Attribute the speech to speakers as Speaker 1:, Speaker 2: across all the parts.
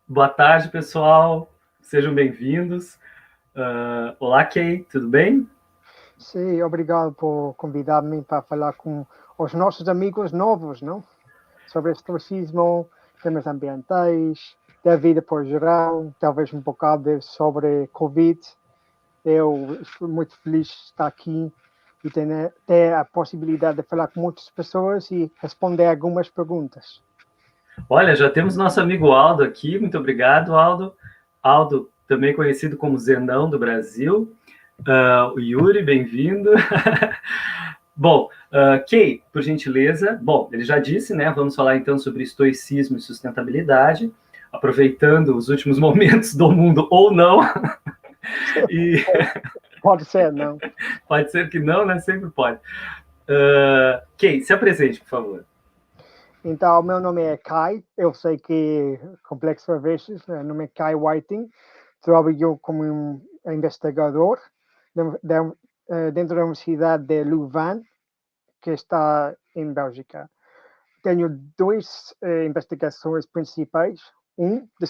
Speaker 1: Boa tarde, pessoal. Sejam bem-vindos. Olá, Kay, tudo bem?
Speaker 2: Sim, obrigado por convidar-me para falar com os nossos amigos novos, não? Sobre estoicismo, temas ambientais, da vida por geral, talvez um bocado sobre Covid. Eu estou muito feliz de estar aqui e ter a possibilidade de falar com muitas pessoas e responder algumas perguntas.
Speaker 1: Olha, já temos nosso amigo Aldo aqui. Muito obrigado, Aldo. Aldo, também conhecido como Zenão do Brasil. O Yuri, bem-vindo. Bom, Kay, por gentileza. Bom, ele já disse, né? Vamos falar então sobre estoicismo e sustentabilidade, aproveitando os últimos momentos do mundo ou não. E
Speaker 2: Pode ser, não?
Speaker 1: pode ser que não, né? Sempre pode. Kay, se apresente, por favor.
Speaker 2: Então, meu nome é Kai, eu sei que é complexo às vezes, meu nome é Kai Whiting, trabalho como investigador dentro da Universidade de Louvain, que está em Bélgica. Tenho duas investigações principais, de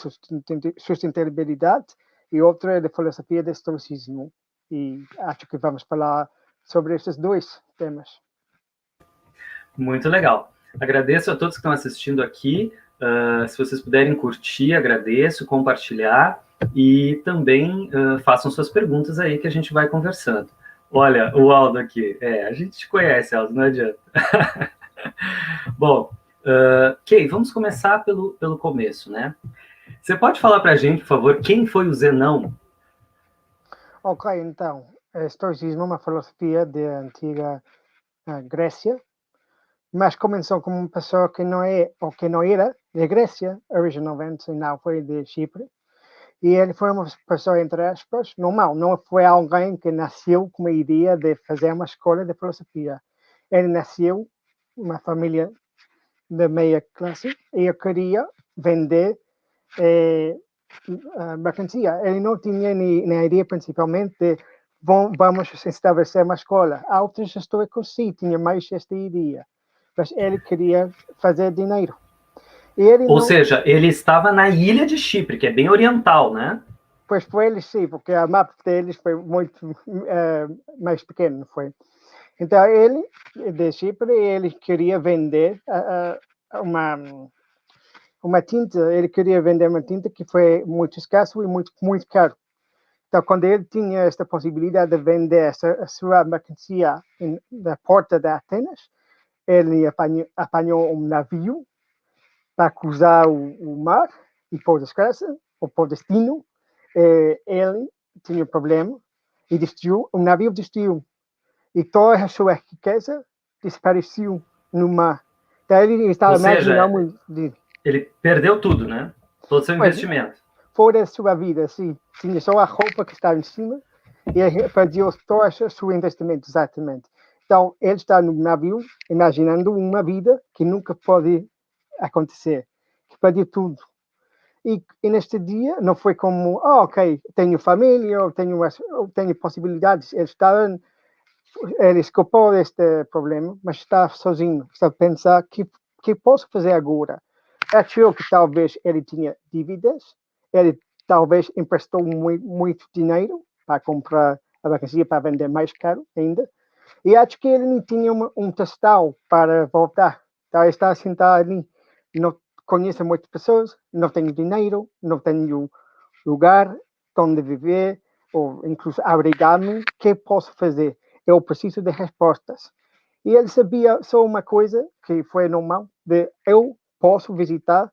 Speaker 2: sustentabilidade e outra de filosofia de estoicismo. E acho que vamos falar sobre esses dois temas.
Speaker 1: Muito legal. Agradeço a todos que estão assistindo aqui. Se vocês puderem curtir, agradeço, compartilhar e também façam suas perguntas aí que a gente vai conversando. Olha, o Aldo aqui. A gente te conhece, Aldo, não adianta. Bom, Kay, vamos começar pelo começo, né? Você pode falar para a gente, por favor, quem foi o Zenão?
Speaker 2: Ok, então, estoicismo é uma filosofia da antiga Grécia, mas começou como uma pessoa que não é, ou que não era, de Grécia, originalmente, não foi de Chipre. E ele foi uma pessoa, entre aspas, normal, não foi alguém que nasceu com a ideia de fazer uma escola de filosofia. Ele nasceu uma família de meia classe e eu queria vender mercancia. Ele não tinha nem a ideia, principalmente, de vamos estabelecer uma escola. Outros estoicos sim tinham mais esta ideia, mas ele queria fazer dinheiro. E ele
Speaker 1: Ou
Speaker 2: não,
Speaker 1: seja, ele estava na ilha de Chipre, que é bem oriental, né?
Speaker 2: pois foi ele sim, porque a mapa deles foi muito mais pequeno, foi. Então ele, de Chipre, ele queria vender uma tinta, ele queria vender uma tinta que foi muito escasso e muito caro. Então, quando ele tinha esta possibilidade de vender a sua mercancia na porta de Atenas, ele apanhou um navio para cruzar o mar e pôr desgraça, ou pôr destino. Ele tinha um problema e destruiu, o navio destruiu. E toda a sua riqueza desapareceu no mar. Então, ele estava
Speaker 1: Ou seja,
Speaker 2: imaginando...
Speaker 1: ele perdeu tudo, né? Todo o seu
Speaker 2: Pois,
Speaker 1: investimento.
Speaker 2: fora a sua vida, assim. Tinha só a roupa que estava em cima e perdeu todo o seu investimento, exatamente. Então, ele está no navio imaginando uma vida que nunca pode acontecer, que perdeu tudo. E neste dia não foi como, ok, tenho família, eu tenho possibilidades. Ele escapou deste problema, mas está sozinho, está a pensar que posso fazer agora. Achou que talvez ele tinha dívidas, ele talvez emprestou muito dinheiro para comprar a mercancia para vender mais caro ainda, e acho que ele não tinha testão para voltar. Então ele está sentado ali, não conhece muitas pessoas, não tenho dinheiro, não tenho lugar onde viver, ou incluso abrigar-me, o que posso fazer? Eu preciso de respostas. E ele sabia só uma coisa, que foi normal, de eu posso visitar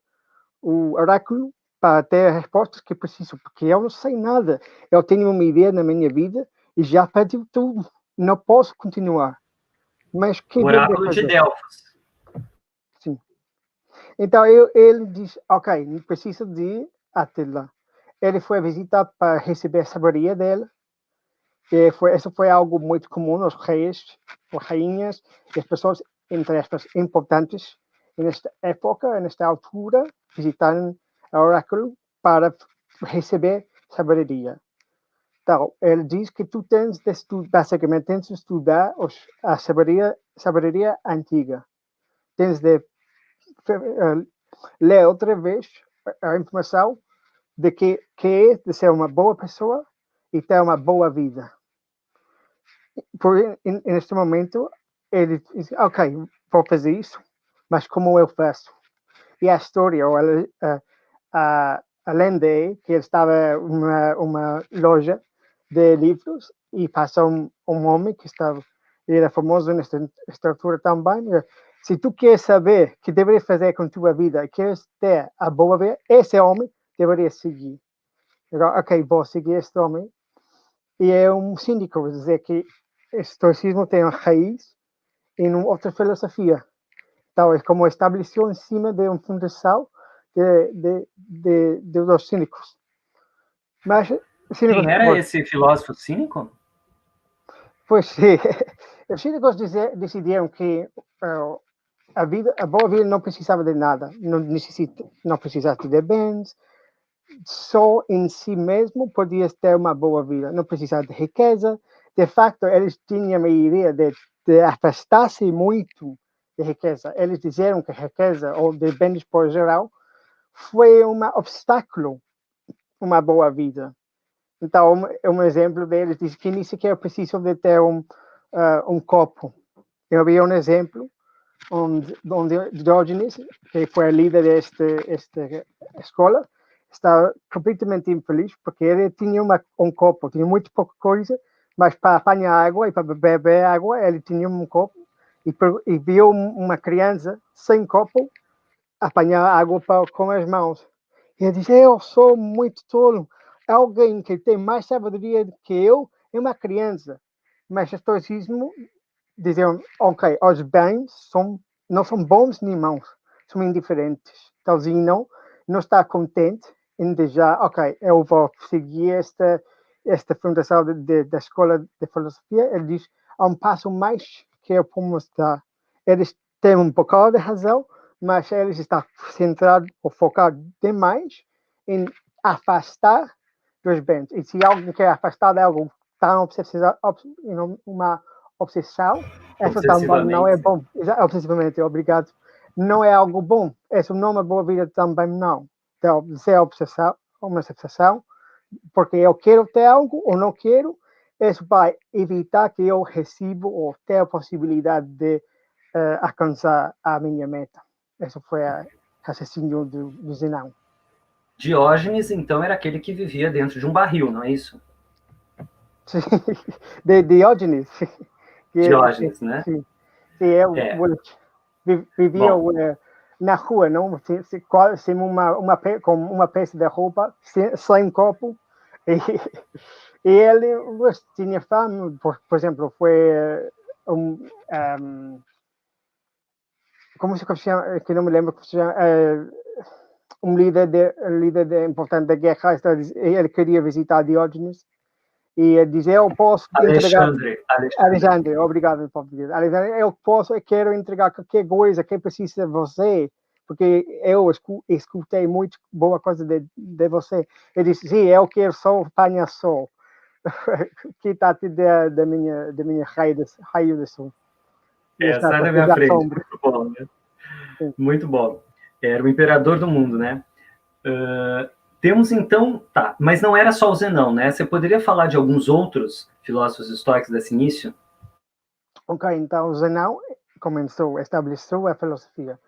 Speaker 2: o oráculo para ter as respostas que preciso, porque eu não sei nada. Eu tenho uma ideia na minha vida e já perdi tudo. Não posso continuar. Mas o que
Speaker 1: O
Speaker 2: deveria
Speaker 1: oráculo de
Speaker 2: fazer?
Speaker 1: Delfos.
Speaker 2: Sim. Então ele diz, ok, preciso de ir até lá. Ele foi visitar para receber a sabedoria dele. Isso foi algo muito comum aos reis, ou rainhas, e as pessoas, entre aspas, importantes, nesta época, nesta altura, visitaram o oráculo para receber sabedoria. Então, ele diz que tu tens de estudar, basicamente, tens de estudar a sabedoria antiga. Tens de ler outra vez a informação de que é de ser uma boa pessoa e ter uma boa vida. Neste momento, ele diz, ok, vou fazer isso, mas como eu faço? E a história, além de que ele estava uma loja de livros e passa um homem que era famoso nesta altura também. Se tu queres saber o que deveria fazer com a tua vida, queres ter a boa vida, esse homem deveria seguir. Ok, vou seguir este homem. E é um síndico dizer que o estoicismo tem uma raiz em outra filosofia. Então, é como estabeleceu em cima de uma fundação dos cínicos. Mas
Speaker 1: Quem era esse filósofo cínico?
Speaker 2: Pois sim, os cínicos decidiram que a boa vida não precisava de nada, não precisava de bens, só em si mesmo podias ter uma boa vida, não precisava de riqueza. De facto, eles tinham a ideia de afastar-se muito de riqueza. Eles diziam que a riqueza, ou de bens por geral, foi um obstáculo a uma boa vida. Então, um exemplo deles diz que nem sequer precisam de ter um copo. Eu havia um exemplo onde Diógenes, que foi a líder desta escola, estava completamente infeliz porque ele tinha um copo, tinha muito pouca coisa, mas para apanhar água e para beber água, ele tinha um copo e viu uma criança sem copo apanhar água com as mãos. E ele disse, eu sou muito tolo. Alguém que tem mais sabedoria do que eu é uma criança. Mas o estoicismo diziam, ok, os bens não são bons nem maus, são indiferentes. Então, não está contente em dizer, ok, eu vou seguir esta fundação da escola de filosofia. Ele diz, há um passo mais que eu posso dar. Eles têm um bocado de razão, mas eles estão centrados ou focados demais em afastar dos bens. E se alguém quer afastar de algo tão uma obsessão, essa também não é bom. Obsessivamente, obrigado. Não é algo bom. Essa não é uma boa vida também não. Então, se é obsessão, uma obsessão, porque eu quero ter algo ou não quero, isso vai evitar que eu receba ou tenha a possibilidade de alcançar a minha meta. Esse foi o raciocínio do Zenão.
Speaker 1: Diógenes, então, era aquele que vivia dentro de um barril, não é isso?
Speaker 2: De Diógenes.
Speaker 1: Diógenes, né?
Speaker 2: Sim, vivia na rua, não? Sem com uma peça de roupa, sem copo. E ele tinha fama, por exemplo, foi como se chama, que não me lembro como se chama, um líder importante da guerra, ele queria visitar Diógenes e dizer, eu posso entregar... Alexandre, obrigado, Alexandre, eu quero entregar qualquer coisa que precisa de você, porque eu escutei muito boa coisa de você. Ele disse, sim, eu quero só apanhar sol. Que está da minha raio de sol.
Speaker 1: Sai da minha frente, muito bom, né? Muito bom. Era o imperador do mundo, né? Temos então, tá, mas não era só o Zenão, né? Você poderia falar de alguns outros filósofos estoicos desse início?
Speaker 2: Ok, então o Zenão estabeleceu a filosofia,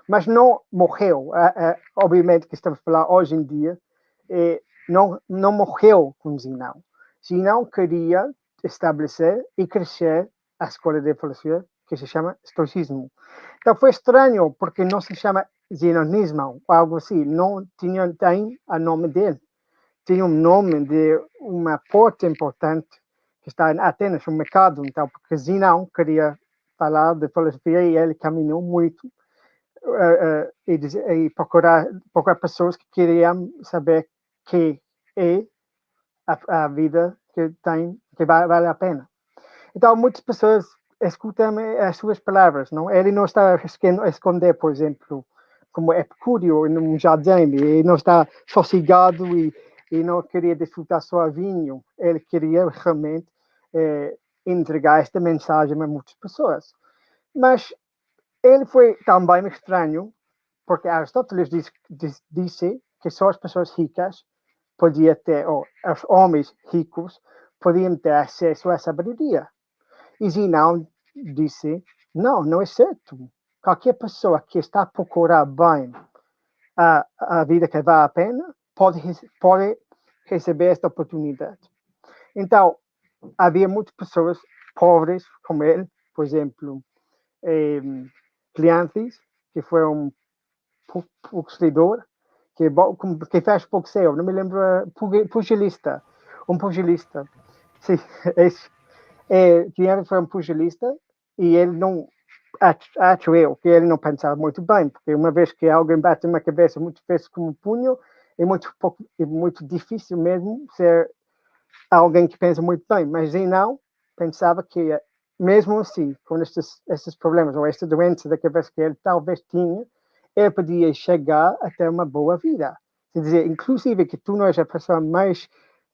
Speaker 2: mas não morreu. Obviamente que estamos a falar hoje em dia, não morreu com Zenão. Zenão queria estabelecer e crescer a escola de filosofia que se chama estoicismo. Então foi estranho, porque não se chama zenonismo, ou algo assim, não tem o nome dele. Tinha um nome de uma porta importante que está em Atenas, um mercado, então, porque Zenão queria falar de filosofia e ele caminhou muito e procurar pessoas que queriam saber que é a vida que tem, que vale a pena. Então, muitas pessoas escutam as suas palavras, não? Ele não está a esconder, por exemplo, como Epicúrio num jardim, e não está sossegado e não queria desfrutar só vinho. Ele queria realmente entregar esta mensagem a muitas pessoas. Mas ele foi também estranho, porque Aristóteles disse que só as pessoas ricas podia ter, ou os homens ricos podiam ter acesso à sabedoria. E Zinão disse, não é certo. Qualquer pessoa que está a procurar bem a vida que vale a pena pode receber esta oportunidade. Então, havia muitas pessoas pobres como ele, por exemplo, Cleanthes, que foi um boxeador, que faz boxeo, não me lembro, pugilista, um pugilista. Sim, Cleanthes foi um pugilista e ele não, acho eu, que ele não pensava muito bem, porque uma vez que alguém bate uma cabeça muito vezes com um punho, é muito difícil mesmo ser alguém que pensa muito bem, mas ele não pensava que, mesmo assim, com estes problemas, ou esta doença da cabeça que ele talvez tinha, ele podia chegar a ter uma boa vida. Quer dizer, inclusive que tu não és a pessoa mais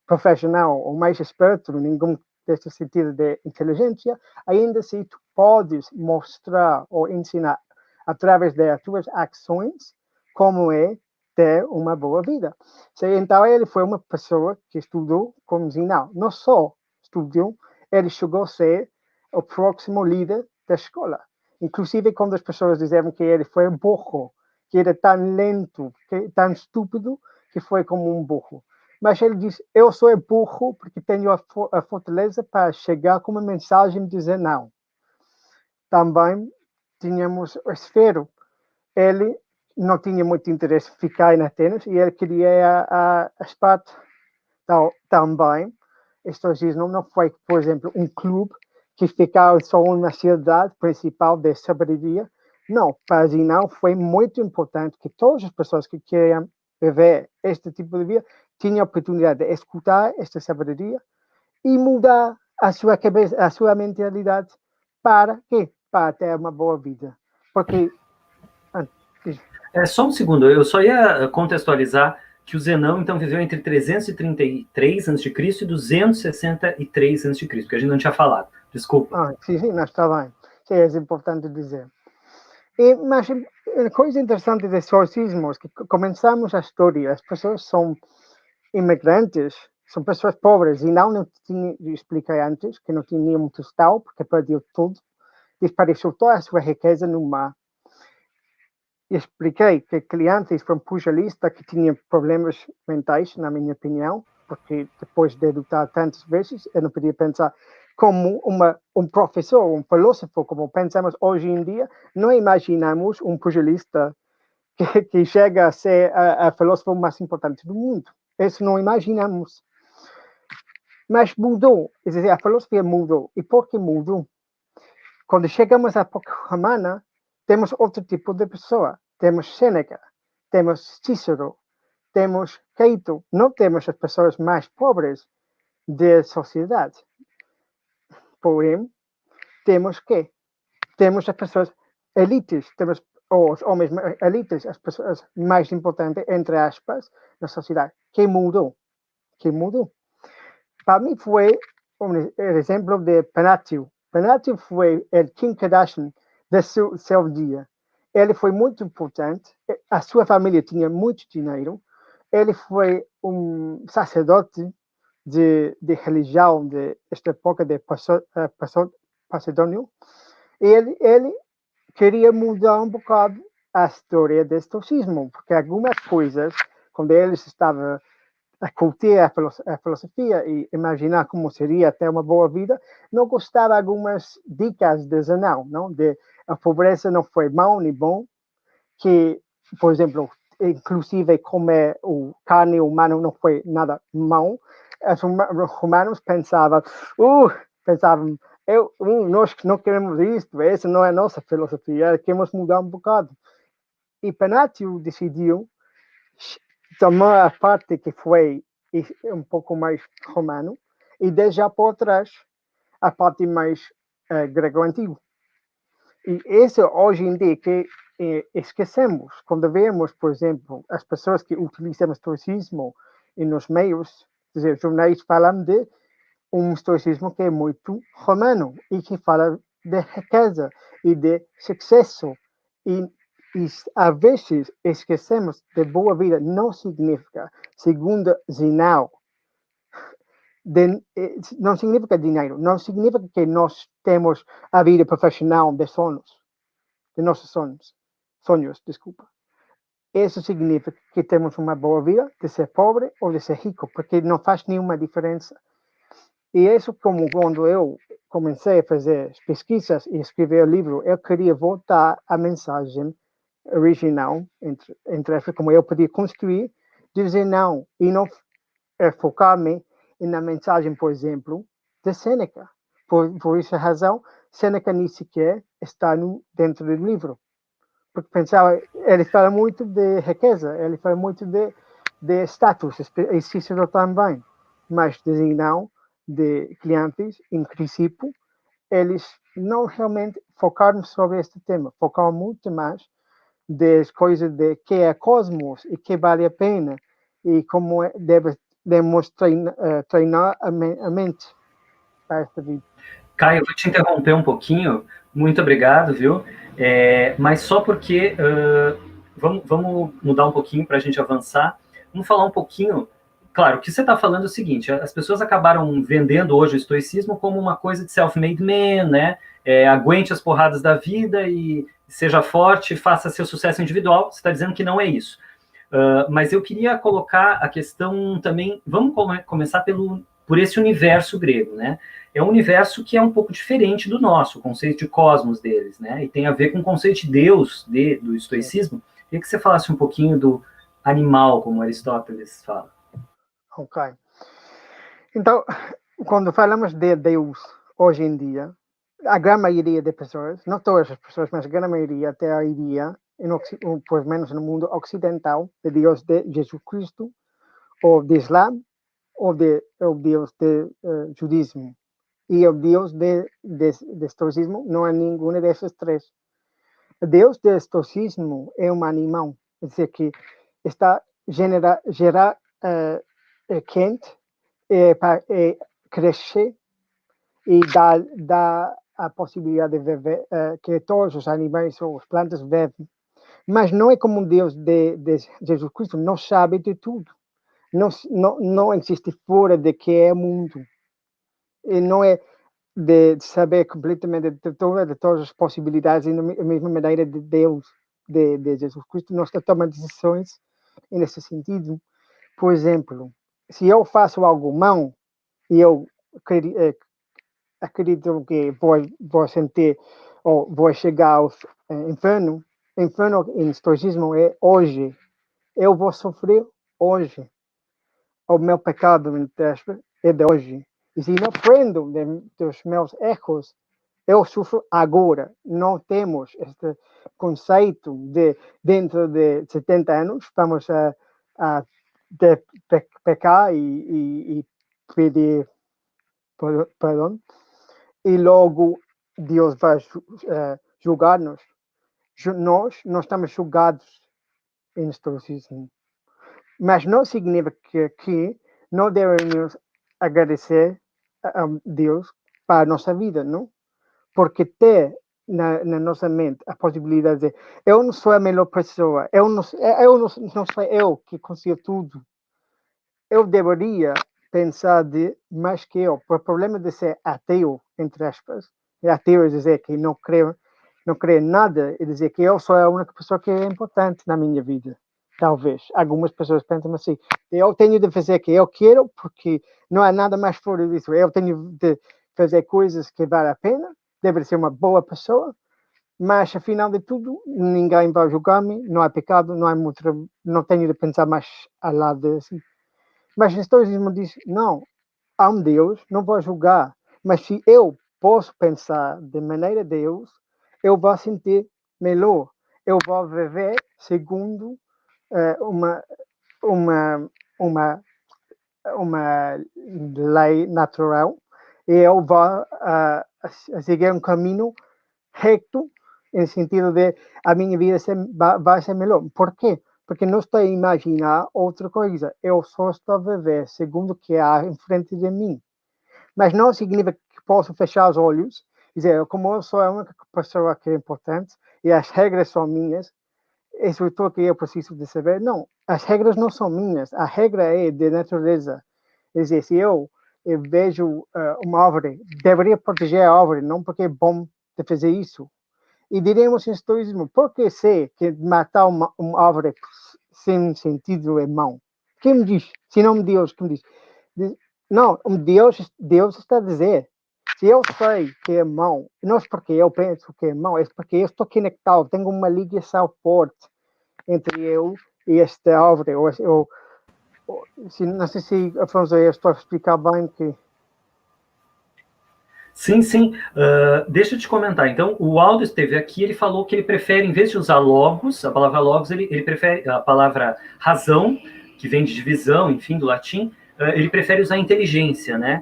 Speaker 2: profissional ou mais esperto em nenhum deste sentido de inteligência, ainda assim tu podes mostrar ou ensinar através das tuas ações como é ter uma boa vida. Então ele foi uma pessoa que estudou como Zinão. Não só estudou, ele chegou a ser o próximo líder da escola. Inclusive quando as pessoas diziam que ele foi burro, que era tão lento, tão estúpido, que foi como um burro. Mas ele diz, eu sou burro porque tenho a fortaleza para chegar com uma mensagem e dizer não. Também tínhamos o Esfero. Ele não tinha muito interesse em ficar em Atenas e ele queria a Esparta também. Estoicismo não foi, por exemplo, um clube que ficava só na cidade principal de sabedoria. Não, para Zinão foi muito importante que todas as pessoas que queriam viver este tipo de vida tinham a oportunidade de escutar esta sabedoria e mudar a sua cabeça, a sua mentalidade para quê? Para ter uma boa vida. Porque
Speaker 1: só um segundo, eu só ia contextualizar que o Zenão, então, viveu entre 333 a.C. e 263 a.C., que a gente não tinha falado. Desculpa.
Speaker 2: Sim, não está bem. Sim, é importante dizer. Mas a coisa interessante de estoicismo é que começamos a história, as pessoas são imigrantes, são pessoas pobres, e não tinha, expliquei antes, que não tinham muito tal, porque perdeu tudo, desapareceu toda a sua riqueza no mar. Expliquei que Cleanthes foi um pugilista que tinha problemas mentais, na minha opinião, porque depois de lutar tantas vezes, eu não podia pensar como um professor, um filósofo, como pensamos hoje em dia, não imaginamos um pugilista que chega a ser a filósofo mais importante do mundo. Isso não imaginamos. Mas mudou, quer dizer, a filosofia mudou. E por que mudou? Quando chegamos à época romana, temos outro tipo de pessoa. Temos Sêneca, temos Cícero, temos Cato. Não temos as pessoas mais pobres da sociedade. Porém, temos que? Temos as pessoas elites, temos os homens elites, as pessoas mais importantes, entre aspas, na sociedade. Que mudou? Que mudou? Para mim foi um exemplo de Panátio. Panátio foi o Kim Kardashian do seu dia. Ele foi muito importante, a sua família tinha muito dinheiro, ele foi um sacerdote de religião desta época de Macedônio. Ele queria mudar um bocado a história do estoicismo, porque algumas coisas, quando ele estava a cultivar a filosofia e imaginar como seria ter uma boa vida, não gostava de algumas dicas de Zenão, não? De a pobreza não foi mal nem bom, que, por exemplo, inclusive comer o carne humana não foi nada mal. Os romanos pensavam, nós não queremos isto, essa não é a nossa filosofia, queremos mudar um bocado. E Panátio decidiu tomar a parte que foi um pouco mais romano e deixar por trás a parte mais grego antigo. E isso hoje em dia que esquecemos, quando vemos, por exemplo, as pessoas que utilizam o estoicismo nos meios, quer dizer, jornais falam de um estoicismo que é muito romano e que fala de riqueza e de sucesso. E às vezes esquecemos de boa vida não significa segundo Zinão, não significa dinheiro, não significa que nós temos a vida profissional de nossos sonhos, desculpa. Isso significa que temos uma boa vida de ser pobre ou de ser rico, porque não faz nenhuma diferença. E isso, como quando eu comecei a fazer pesquisas e escrever o livro, eu queria voltar à mensagem original, entre essas, como eu podia construir, dizer não, e não focar-me na mensagem, por exemplo, de Sêneca. Por essa razão, Sêneca nem sequer está dentro do livro. Porque pensava, ele fala muito de riqueza, ele fala muito de status, e Cícero também, mas de não, de clientes, em princípio, eles não realmente focaram sobre este tema, focaram muito mais das coisas de que é cosmos e que vale a pena e como devemos treinar a mente para esta vida.
Speaker 1: Caio, eu vou te interromper um pouquinho. Muito obrigado, viu? Mas só porque vamos mudar um pouquinho para a gente avançar. Vamos falar um pouquinho. Claro, o que você está falando é o seguinte: as pessoas acabaram vendendo hoje o estoicismo como uma coisa de self-made man, né? Aguente as porradas da vida e seja forte, faça seu sucesso individual. Você está dizendo que não é isso. Mas eu queria colocar a questão também. Vamos começar por esse universo grego, né? É um universo que é um pouco diferente do nosso, o conceito de cosmos deles, né? E tem a ver com o conceito de Deus do estoicismo. Queria que você falasse um pouquinho do animal, como Aristóteles fala.
Speaker 2: Ok. Então, quando falamos de Deus hoje em dia, a grande maioria de pessoas, não todas as pessoas, mas a grande maioria até a ideia, por menos no mundo ocidental, de Deus de Jesus Cristo, ou de Islã, ou Deus de judismo. E o Deus de estoicismo não é nenhuma dessas três. O Deus de estoicismo é um animal, quer dizer que está quente, crescer e dá a possibilidade de viver, que todos os animais ou as plantas vivem. Mas não é como um Deus de Jesus Cristo, não sabe de tudo. Não existe fora de que é o mundo. E não é de saber completamente de todas as possibilidades e da mesma maneira de Deus, de Jesus Cristo, nós tomamos decisões nesse sentido. Por exemplo, se eu faço algo mau e eu acredito que vou sentir ou vou chegar ao inferno em estoicismo é hoje. Eu vou sofrer hoje. O meu pecado é de hoje. E se não aprendo dos meus erros, eu sofro agora. Não temos este conceito de dentro de 70 anos vamos a pecar e pedir perdão e logo Deus vai julgar-nos. Nós não estamos julgados em estoicismo. Mas não significa que não devemos agradecer a Deus para a nossa vida, não? Porque ter na nossa mente a possibilidade de eu não sou a melhor pessoa, eu não sou eu que consigo tudo. Eu deveria pensar mais que eu. O problema de ser ateu, entre aspas, ateu é dizer que não crê em nada, é dizer que eu sou a única pessoa que é importante na minha vida. Talvez. Algumas pessoas pensam assim, eu tenho de fazer o que eu quero, porque não há nada mais fora disso. Eu tenho de fazer coisas que valem a pena, devo ser uma boa pessoa, mas, afinal de tudo, ninguém vai julgar-me, não há pecado, não tenho de pensar mais ao lado assim. Mas o estoicismo diz, não, há um Deus, não vou julgar, mas se eu posso pensar de maneira de Deus, eu vou sentir melhor, eu vou viver segundo uma lei natural e eu vou seguir um caminho reto, no sentido de a minha vida vai ser melhor. Por quê? Porque não estou a imaginar outra coisa. Eu só estou a viver segundo o que há em frente de mim. Mas não significa que posso fechar os olhos e dizer, como eu sou a única pessoa que é importante e as regras são minhas, isso é tudo que eu preciso de saber. Não, as regras não são minhas, a regra é de natureza. Quer dizer, se eu vejo uma árvore, deveria proteger a árvore, não porque é bom de fazer isso. E diremos em estoicismo, por que sei que matar uma árvore sem sentido é mau? Quem me diz? Se não Deus, que me diz? Não, Deus está a dizer. Se eu sei que é mau, não é porque eu penso que é mau, é porque eu estou conectado, tenho uma ligação forte entre eu e esta árvore. Não sei se, Afonso, eu estou a explicar bem que...
Speaker 1: Sim, sim. Deixa eu te comentar. Então, o Aldo esteve aqui, ele falou que ele prefere, em vez de usar logos, a palavra logos, ele prefere a palavra razão, que vem de divisão, enfim, do latim, ele prefere usar inteligência, né?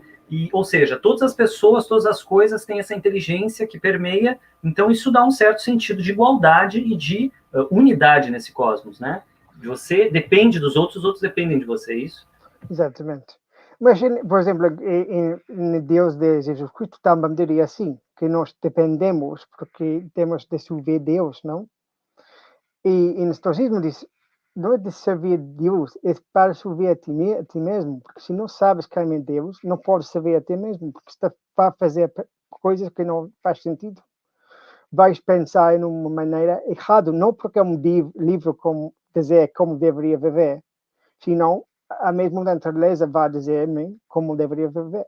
Speaker 1: Ou seja, todas as pessoas, todas as coisas têm essa inteligência que permeia, então isso dá um certo sentido de igualdade e de unidade nesse cosmos, né? Você depende dos outros, os outros dependem de você, é isso?
Speaker 2: Exatamente. Mas, por exemplo, em Deus de Jesus Cristo também diria assim, que nós dependemos porque temos de servir Deus, não? E em estoicismo diz, não é de servir Deus, é para servir a ti mesmo, porque se não sabes quem é Deus, não podes servir a ti mesmo, porque está a fazer coisas que não faz sentido. Vais pensar em uma maneira errada, não porque é um livro como dizer como deveria viver, senão a mesma natureza vai dizer-me como deveria viver.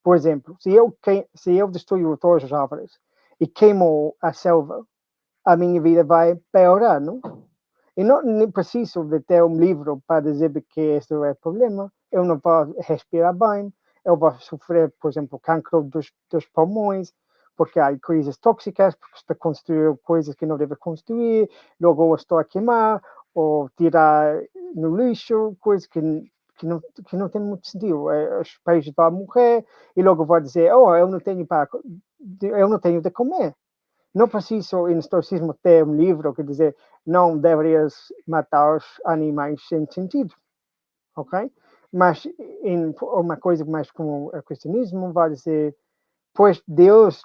Speaker 2: Por exemplo, se eu destruir todas as árvores e queimo a selva, a minha vida vai piorar, não? E não nem preciso de ter um livro para dizer que este é o problema. Eu não vou respirar bem, eu vou sofrer, por exemplo, cancro dos pulmões, porque há coisas tóxicas, porque está construindo coisas que não deve construir, logo eu estou a queimar, ou tirar no lixo, coisas que não tem muito sentido. Os peixes vão morrer, e logo vou dizer, eu não tenho de comer. Não preciso, em estoicismo, ter um livro que dizer não deverias matar os animais sem sentido, ok? Mas em uma coisa mais como o cristianismo vai dizer, pois Deus,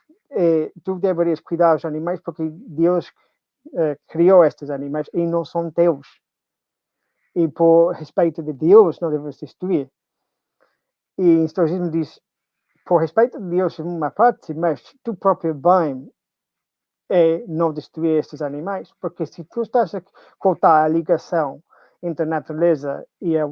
Speaker 2: tu deverias cuidar dos animais porque Deus criou estes animais e não são teus. E por respeito de Deus não deves destruir. E em estoicismo diz, por respeito de Deus é uma parte, mas tu próprio bem é não destruir estes animais, porque se tu estás a cortar a ligação entre a natureza e a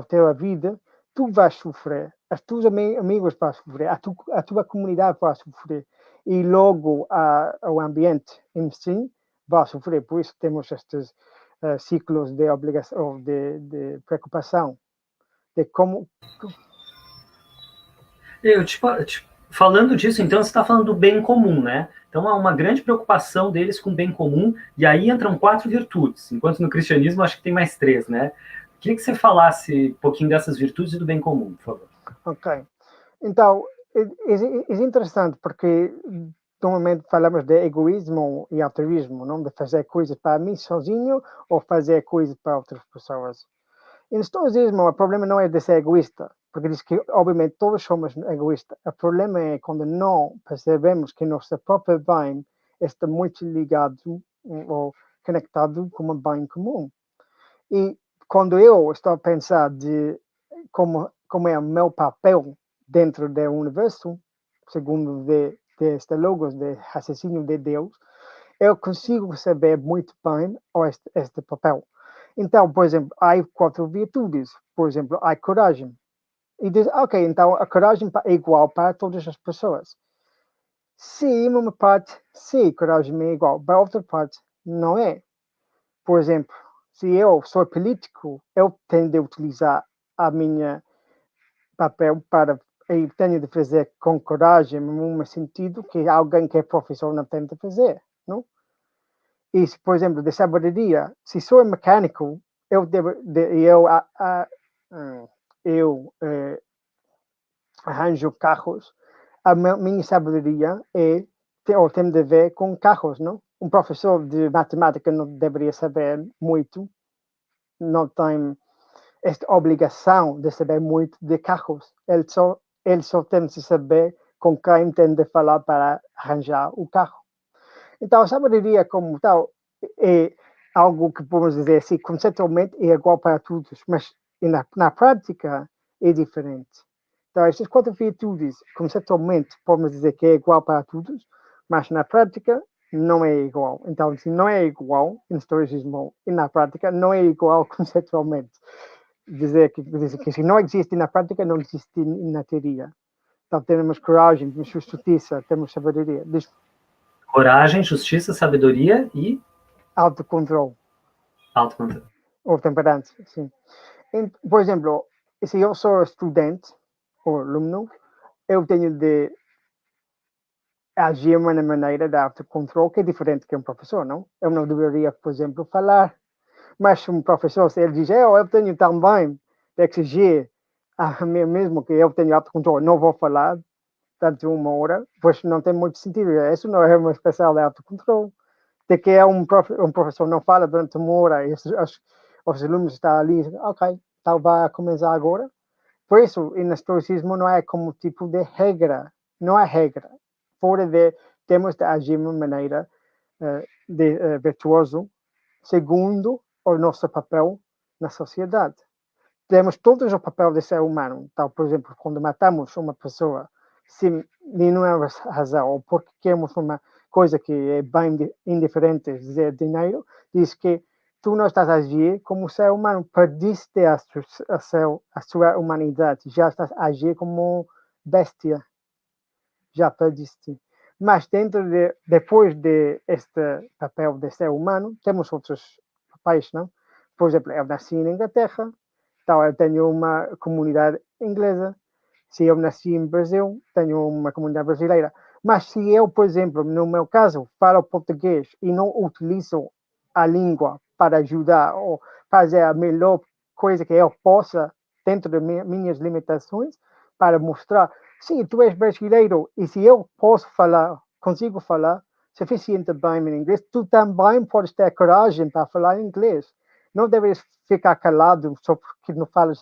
Speaker 2: tua vida, tu vais sofrer, os teus amigos vão sofrer, a tua comunidade vai sofrer, e logo o ambiente em si vai sofrer. Por isso temos estes ciclos de obrigação, de preocupação, de como...
Speaker 1: Falando disso, então, você está falando do bem comum, né? Então, há uma grande preocupação deles com o bem comum, e aí entram 4 virtudes, enquanto no cristianismo acho que tem mais 3, né? Queria que você falasse um pouquinho dessas virtudes e do bem comum, por favor.
Speaker 2: Ok. Então, é interessante porque normalmente falamos de egoísmo e altruísmo, não de fazer coisas para mim sozinho ou fazer coisas para outras pessoas. Em estoicismo, o problema não é de ser egoísta, porque diz que, obviamente, todos somos egoístas. O problema é quando não percebemos que nosso próprio bem está muito ligado ou conectado com um bem comum. E quando eu estou a pensar de como é o meu papel dentro do universo, segundo este logos de raciocínio de Deus, eu consigo saber muito bem este papel. Então, por exemplo, há 4 virtudes. Por exemplo, há coragem. E diz, ok, então a coragem é igual para todas as pessoas. Sim, uma parte, sim, coragem é igual. Para outra parte, não é. Por exemplo, se eu sou político, eu tenho de utilizar a minha papel para e tenho de fazer com coragem, no sentido que alguém que é professor não tem de fazer, não? E se, por exemplo, de sabedoria, se sou mecânico, eu arranjo carros, a minha sabedoria tem de ver com carros, não? Um professor de matemática não deveria saber muito, não tem esta obrigação de saber muito de carros. Ele só tem de saber com quem tem de falar para arranjar o carro. Então, a sabedoria como tal algo que podemos dizer assim, conceitualmente é igual para todos, mas na prática é diferente. Então, estas 4 virtudes, conceitualmente, podemos dizer que é igual para todos, mas na prática não é igual. Então, se não é igual em estoicismo e na prática, não é igual conceitualmente. Dizer que se não existe na prática, não existe na teoria. Então, temos coragem, temos justiça, temos sabedoria.
Speaker 1: Coragem, justiça, sabedoria e
Speaker 2: Autocontrole.
Speaker 1: autocontrole.
Speaker 2: Ou temperança, sim. Por exemplo, se eu sou estudante ou aluno, eu tenho de agir de uma maneira de autocontrole que é diferente que um professor, não? Eu não deveria, por exemplo, falar. Mas um professor, se ele diz, eu tenho também de exigir a mim mesmo que eu tenho autocontrole, não vou falar durante 1 hora, pois não tem muito sentido. Isso não é uma especial de autocontrole. De que um professor não fala durante 1 hora e os alunos estão ali, ok, então vai começar agora. Por isso, no estoicismo não é como tipo de regra, não é regra. Fora de, temos de agir de uma maneira virtuosa, segundo o nosso papel na sociedade. Temos todos o papel de ser humano. Então, por exemplo, quando matamos uma pessoa sem nenhuma razão, ou porque queremos uma coisa que é bem indiferente, dizer dinheiro, diz que tu não estás a agir como ser humano, perdiste a sua humanidade, já estás a agir como bestia, já perdiste. Mas depois de este papel de ser humano, temos outros papéis, não? Por exemplo, eu nasci na Inglaterra, então eu tenho uma comunidade inglesa. Se eu nasci em Brasil, tenho uma comunidade brasileira. Mas se eu, por exemplo, no meu caso, falo português e não utilizo a língua para ajudar ou fazer a melhor coisa que eu possa, dentro de minhas limitações, para mostrar, sim, tu és brasileiro e se eu posso falar, consigo falar suficiente bem em inglês, tu também podes ter coragem para falar inglês. Não deves ficar calado só porque não falas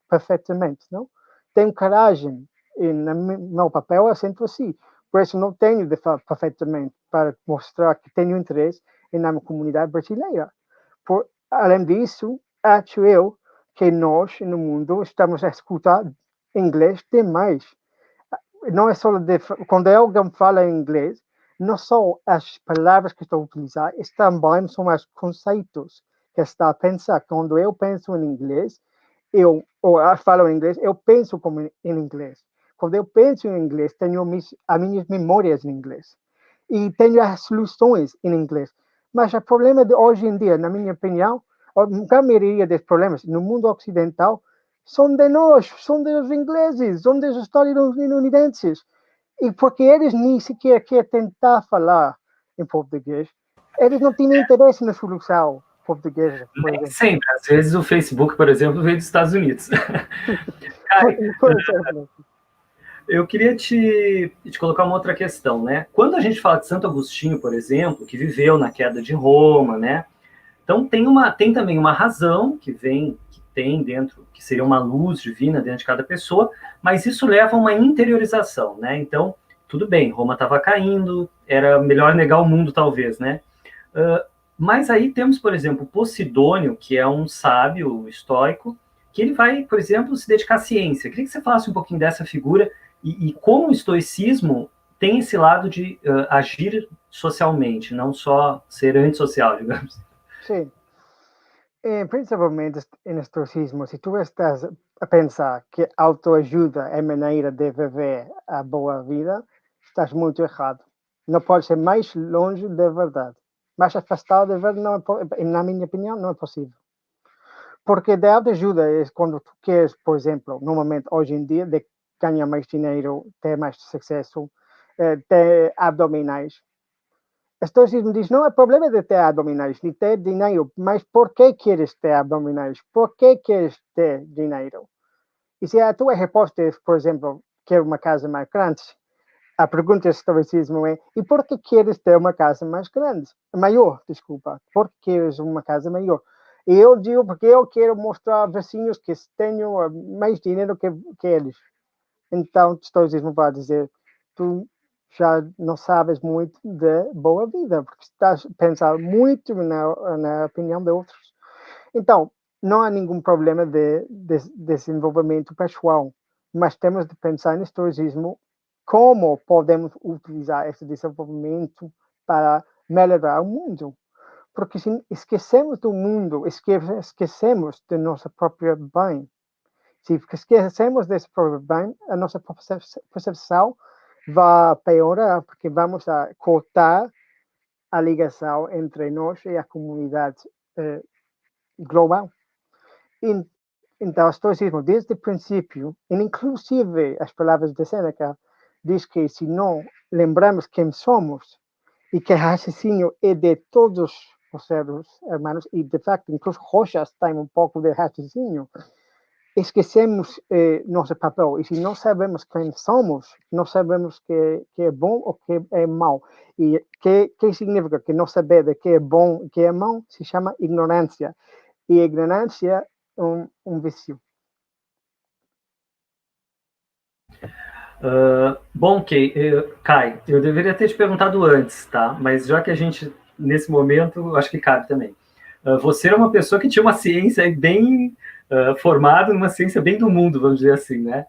Speaker 2: perfeitamente, não? Tenho coragem e no meu papel eu sinto assim. Por isso não tenho de falar perfeitamente para mostrar que tenho interesse na comunidade brasileira. Além disso, acho eu que nós, no mundo, estamos a escutar inglês demais. Não é só quando alguém fala inglês, não só as palavras que estou a utilizar, também são os conceitos que está a pensar. Quando eu penso em inglês, ou falo inglês, eu penso como em inglês. Quando eu penso em inglês, tenho as minhas memórias em inglês. E tenho as soluções em inglês. Mas o problema de hoje em dia, na minha opinião, a maioria dos problemas no mundo ocidental são de nós, são dos ingleses, são dos estadunidenses. E porque eles nem sequer querem tentar falar em português, eles não têm interesse na solução portuguesa, por exemplo.
Speaker 1: Sempre. Às vezes o Facebook, por exemplo, veio dos Estados Unidos. Eu queria te colocar uma outra questão, né? Quando a gente fala de Santo Agostinho, por exemplo, que viveu na queda de Roma, né? Então tem também uma razão que tem dentro, que seria uma luz divina dentro de cada pessoa, mas isso leva a uma interiorização, né? Então, tudo bem, Roma estava caindo, era melhor negar o mundo, talvez, né? Mas aí temos, por exemplo, Posidônio, que é um sábio estoico, que ele vai, por exemplo, se dedicar à ciência. Eu queria que você falasse um pouquinho dessa figura e como o estoicismo tem esse lado de agir socialmente, não só ser antissocial, digamos.
Speaker 2: Sim. Principalmente em estoicismo, se tu estás a pensar que autoajuda é maneira de viver a boa vida, estás muito errado. Não pode ser mais longe da verdade. Mais afastado da verdade, na minha opinião, não é possível. Porque de autoajuda é quando tu queres, por exemplo, no momento, hoje em dia, de ganhar mais dinheiro, ter mais sucesso, ter abdominais. Estoicismo diz, não é problema de ter abdominais, de ter dinheiro, mas por que queres ter abdominais? Por que queres ter dinheiro? E se a tua resposta é, por exemplo, quero uma casa mais grande, a pergunta do estoicismo é, e por que queres ter uma casa mais grande? Maior, desculpa. Por que queres uma casa maior? E eu digo porque eu quero mostrar aos vizinhos que tenho mais dinheiro que eles. Então, o estoicismo vai dizer, tu já não sabes muito de boa vida, porque estás a pensar muito na opinião de outros. Então, não há nenhum problema de desenvolvimento pessoal, mas temos de pensar no estoicismo como podemos utilizar esse desenvolvimento para melhorar o mundo. Porque se esquecemos do mundo, esquecemos do nosso próprio bem. Se esquecemos desse próprio bem, a nossa percepção vai piorar, porque vamos a cortar a ligação entre nós e a comunidade global. Então, o estoicismo, desde o princípio, inclusive as palavras de Sêneca, diz que se não lembramos quem somos e que o raciocínio é de todos os seres humanos, e de facto, incluso Rochas tem um pouco de raciocínio, esquecemos nosso papel. E se não sabemos quem somos, não sabemos que é bom ou que é mau. E que significa que não saber de que é bom e que é mau se chama ignorância. E a ignorância é um vício.
Speaker 1: Bom, Kai, eu deveria ter te perguntado antes, tá? Mas já que a gente, nesse momento, acho que cabe também. Você é uma pessoa que tinha uma ciência bem formada, numa ciência bem do mundo, vamos dizer assim, né?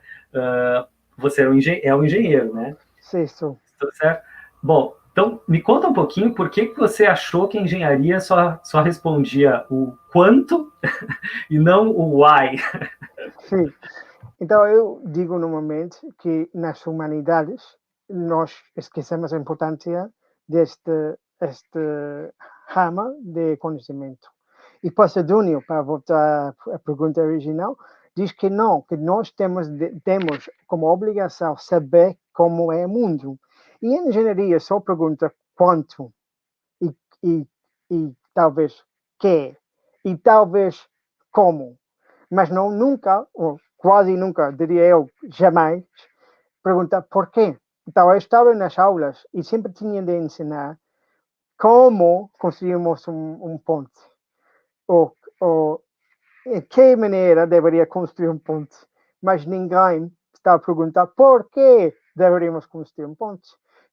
Speaker 1: Você é um engenheiro, né?
Speaker 2: Sim, sou.
Speaker 1: Tudo certo? Bom, então me conta um pouquinho por que você achou que a engenharia só respondia o quanto e não o why.
Speaker 2: Sim. Então, eu digo normalmente que nas humanidades nós esquecemos a importância deste rama de conhecimento. E Posidônio, para voltar à pergunta original, diz que não, que nós temos como obrigação saber como é o mundo. E a engenharia só pergunta quanto e talvez que, e talvez como, mas não nunca, ou quase nunca, diria eu, jamais, pergunta porquê. Então, eu estava nas aulas e sempre tinha de ensinar como construímos um ponte, ou em que maneira deveria construir um ponte, mas ninguém está a perguntar por que deveríamos construir um ponte.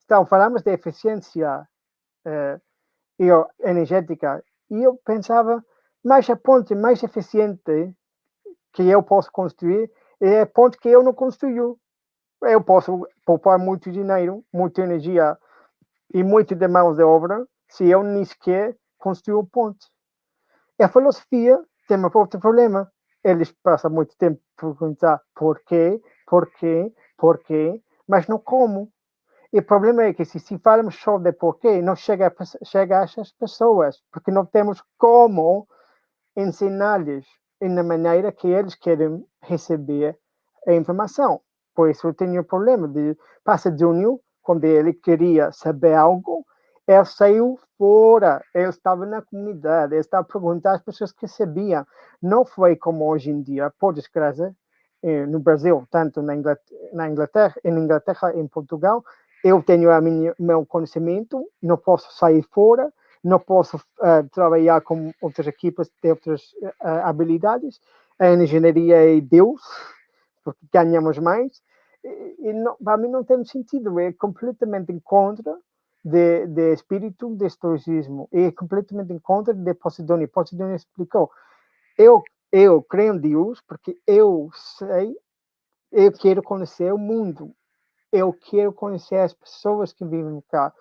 Speaker 2: Então, falamos de eficiência energética e eu pensava, mas a ponte mais eficiente que eu posso construir é a ponte que eu não construí. Eu posso poupar muito dinheiro, muita energia e muito de mãos de obra se eu nem sequer construir um ponte. E a filosofia tem um outro problema. Eles passam muito tempo a perguntar porquê, mas não como. E o problema é que se falamos só de porquê, não chega a essas pessoas, porque não temos como ensinar-lhes na maneira que eles querem receber a informação. Por isso eu tenho o problema de Pasadunho, quando ele queria saber algo, ele saiu fora, ele estava na comunidade, ele estava a perguntar às pessoas que sabiam. Não foi como hoje em dia, por desgraça, no Brasil, tanto na Inglaterra, em Portugal, eu tenho meu conhecimento, não posso sair fora, não posso trabalhar com outras equipas de outras habilidades. A engenharia é Deus, porque ganhamos mais. E não, para mim não tem sentido, é completamente em contra de espírito de estoicismo, é completamente em contra de Posidônio. Posidônio explicou, eu creio em Deus porque eu sei, eu quero conhecer o mundo, eu quero conhecer as pessoas que vivem cá.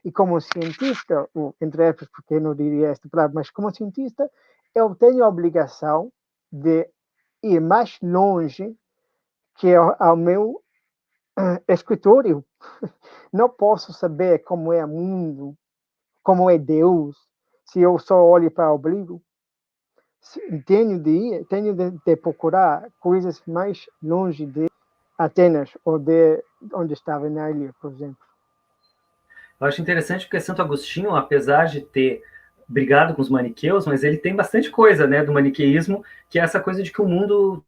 Speaker 2: E como cientista, ou entre aspas, porque eu não diria esta palavra, mas como cientista, eu tenho a obrigação de ir mais longe que ao meu escritório. Não posso saber como é o mundo, como é Deus, se eu só olho para o ombligo. Tenho de procurar coisas mais longe de Atenas ou de onde estava na ilha, por exemplo.
Speaker 1: Eu acho interessante porque Santo Agostinho, apesar de ter brigado com os maniqueus, mas ele tem bastante coisa, né, do maniqueísmo, que é essa coisa de que o mundo...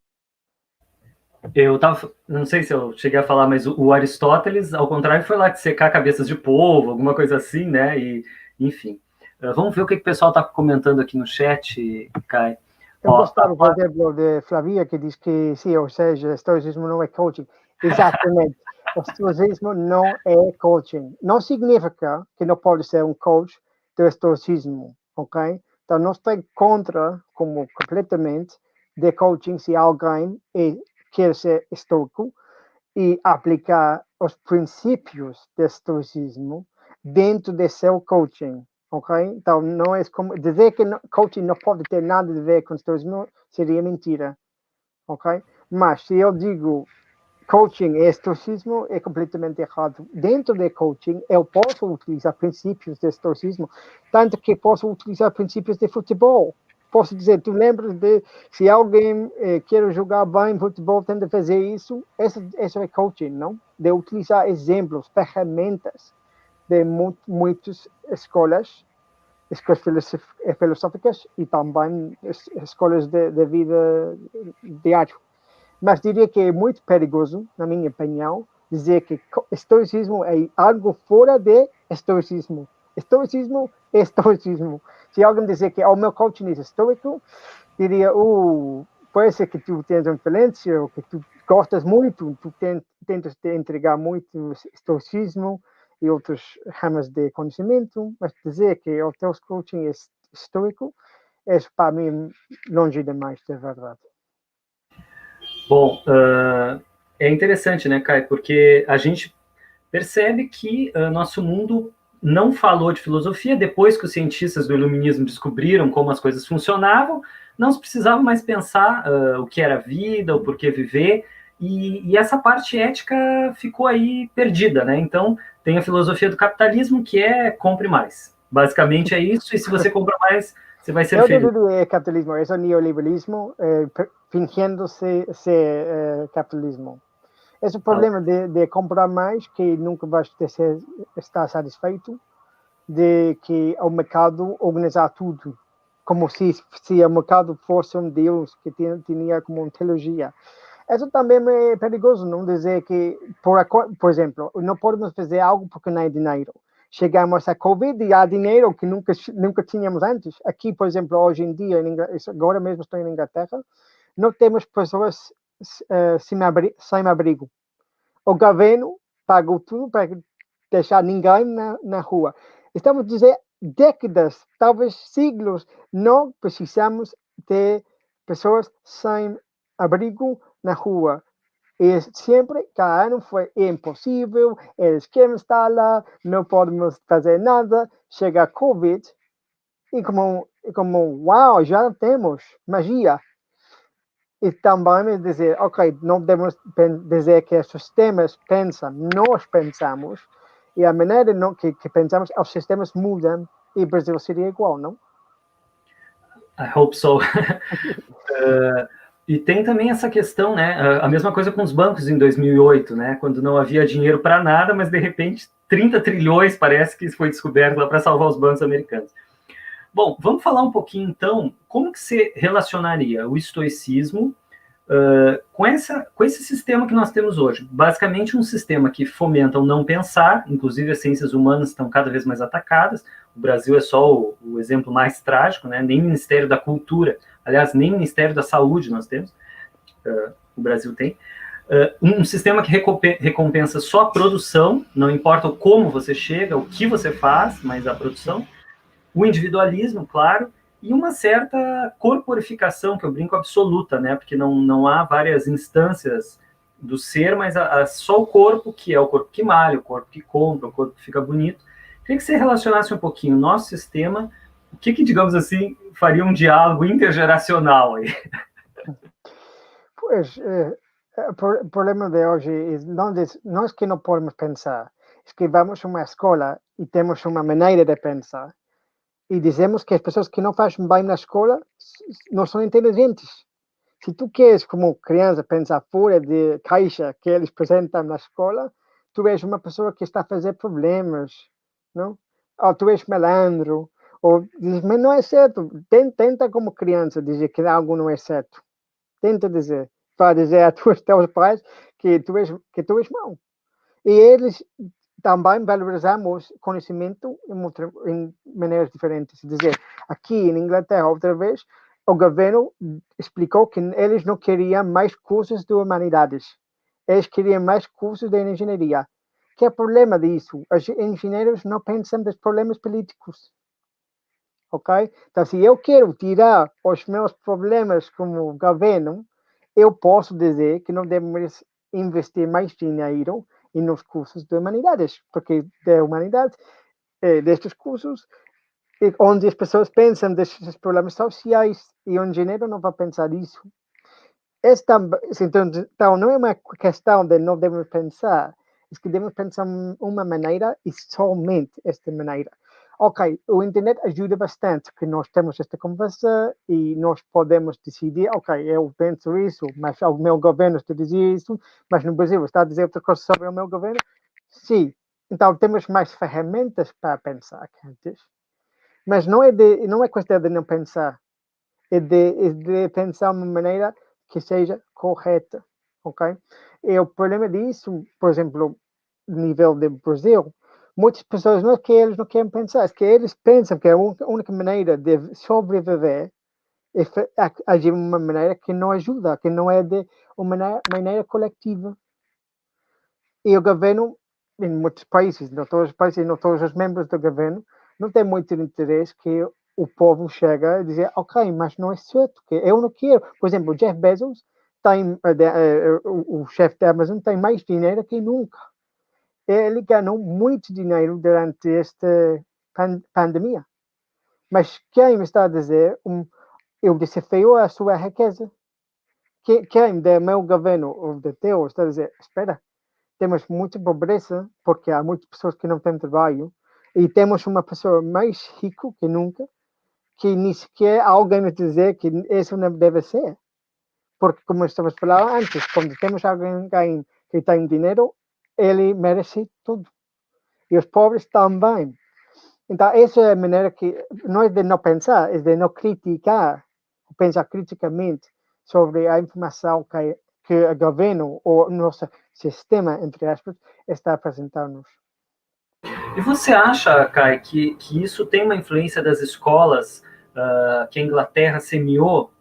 Speaker 1: não sei se eu cheguei a falar, mas o Aristóteles, ao contrário, foi lá de secar cabeças de povo, alguma coisa assim, né, e enfim. Vamos ver o que o pessoal está comentando aqui no chat, Kai.
Speaker 2: Eu gostava, por exemplo, de Flavia, que diz que sim, ou seja, estoicismo não é coaching. Exatamente. O estoicismo não é coaching. Não significa que não pode ser um coach do estoicismo, ok? Então, não estou contra, como completamente, de coaching se alguém quer ser estoico e aplicar os princípios do estoicismo dentro de seu coaching, ok? Então, não é como dizer que coaching não pode ter nada a ver com estoicismo seria mentira, ok? Mas se eu digo coaching e estoicismo é completamente errado. Dentro de coaching, eu posso utilizar princípios de estoicismo, tanto que posso utilizar princípios de futebol. Posso dizer, tu lembras de se alguém quer jogar bem futebol, tenta fazer isso, isso é coaching, não? De utilizar exemplos, ferramentas de muitas escolas filosóficas e também escolas de vida diária. Mas diria que é muito perigoso, na minha opinião, dizer que estoicismo é algo fora de estoicismo. Estoicismo é estoicismo. Se alguém dizer que o meu coaching é estoico, diria, pode ser que tu tens influência, ou que tu gostas muito, tu tentas te entregar muito estoicismo e outras ramas de conhecimento, mas dizer que o teu coaching é estoico, é para mim longe demais da verdade.
Speaker 1: Bom, é interessante, né, Kai, porque a gente percebe que nosso mundo não falou de filosofia depois que os cientistas do iluminismo descobriram como as coisas funcionavam, não se precisava mais pensar o que era vida, o porquê viver, e essa parte ética ficou aí perdida, né? Então, tem a filosofia do capitalismo, que é compre mais. Basicamente é isso, e se você compra mais, você vai ser feliz.
Speaker 2: Eu não diria capitalismo, é neoliberalismo fingindo ser capitalismo. Esse é o problema de comprar mais, que nunca vais estar satisfeito, de que o mercado organizar tudo, como se o mercado fosse um Deus que tinha como uma teologia. Isso também é perigoso, não dizer que, por exemplo, não podemos fazer algo porque não há dinheiro. Chegamos à Covid e há dinheiro que nunca tínhamos antes. Aqui, por exemplo, hoje em dia, agora mesmo estou em Inglaterra, não temos pessoas sem abrigo. O governo pagou tudo para deixar ninguém na rua. Estamos a dizer décadas, talvez séculos, não precisamos de pessoas sem abrigo na rua. E sempre, cada ano foi impossível, eles querem estar lá, não podemos fazer nada. Chega a Covid e como uau, já temos magia. E também dizer, ok, não podemos dizer que os sistemas pensam, nós pensamos, e a maneira que pensamos, os sistemas mudam, e o Brasil seria igual, não?
Speaker 1: I hope so. E tem também essa questão, né? A mesma coisa com os bancos em 2008, né? Quando não havia dinheiro para nada, mas de repente 30 trilhões parece que foi descoberto lá para salvar os bancos americanos. Bom, vamos falar um pouquinho então, como que você relacionaria o estoicismo com esse sistema que nós temos hoje? Basicamente um sistema que fomenta o não pensar, inclusive as ciências humanas estão cada vez mais atacadas, o Brasil é só o exemplo mais trágico, né? Nem Ministério da Cultura, aliás, nem Ministério da Saúde nós temos, o Brasil tem. Um sistema que recompensa só a produção, não importa como você chega, o que você faz, mas a produção. O individualismo, claro, e uma certa corporificação, que eu brinco, absoluta, né? Porque não há várias instâncias do ser, mas só o corpo, que é o corpo que malha, o corpo que compra, o corpo que fica bonito. Queria que você relacionasse um pouquinho o nosso sistema, o que digamos assim, faria um diálogo intergeracional aí?
Speaker 2: Pois, o problema de hoje não é que não podemos pensar, é que vamos a uma escola e temos uma maneira de pensar, e dizemos que as pessoas que não fazem bem na escola não são inteligentes. Se tu queres, como criança, pensar fora de caixa que eles apresentam na escola, tu és uma pessoa que está a fazer problemas, não? Ou tu és malandro, ou dizes, mas não é certo. Tenta como criança dizer que algo não é certo. Tenta dizer, para dizer a teus pais que tu és mau. E eles também valorizamos conhecimento em maneiras diferentes. Dizer, aqui em Inglaterra, outra vez, o governo explicou que eles não queriam mais cursos de humanidades. eles queriam mais cursos de engenharia. Que é o problema disso? Os engenheiros não pensam dos problemas políticos. Ok? Então, se eu quero tirar os meus problemas como governo, eu posso dizer que não devemos investir mais dinheiro nos cursos de humanidades, porque de humanidades, destes cursos, onde as pessoas pensam desses problemas sociais e o engenheiro não vai pensar isso. Então, não é uma questão de não devemos pensar, é que devemos pensar uma maneira e somente esta maneira. Ok, o internet ajuda bastante, que nós temos esta conversa e nós podemos decidir, ok, eu penso isso, mas o meu governo está a dizer isso, mas no Brasil está a dizer outra coisa sobre o meu governo. Sim, então temos mais ferramentas para pensar que antes. Mas não é questão de não pensar, é de pensar de uma maneira que seja correta, ok? E o problema disso, por exemplo, no nível do Brasil, muitas pessoas não é que eles não querem pensar, é que eles pensam que a única maneira de sobreviver é agir de uma maneira que não ajuda, que não é de uma maneira coletiva. E o governo, em muitos países, não todos os países, não todos os membros do governo, não têm muito interesse que o povo chegue a dizer, ok, mas não é certo, que eu não quero. Por exemplo, o Jeff Bezos tem, o chefe da Amazon tem mais dinheiro que nunca. Ele ganhou muito dinheiro durante esta pandemia. Mas quem está a dizer, eu desafio a sua riqueza. Quem do meu governo ou de teu está a dizer, espera, temos muita pobreza, porque há muitas pessoas que não têm trabalho, e temos uma pessoa mais rica que nunca, que nem sequer alguém nos dizer que isso não deve ser. Porque, como estamos a falar antes, quando temos alguém que tem dinheiro, ele merece tudo. E os pobres também. Então, essa é a maneira que, não é de não pensar, é de não criticar, pensar criticamente sobre a informação que o governo ou o nosso sistema, entre aspas, está apresentando-nos.
Speaker 1: E você acha, Kai, que isso tem uma influência das escolas que a Inglaterra semeou,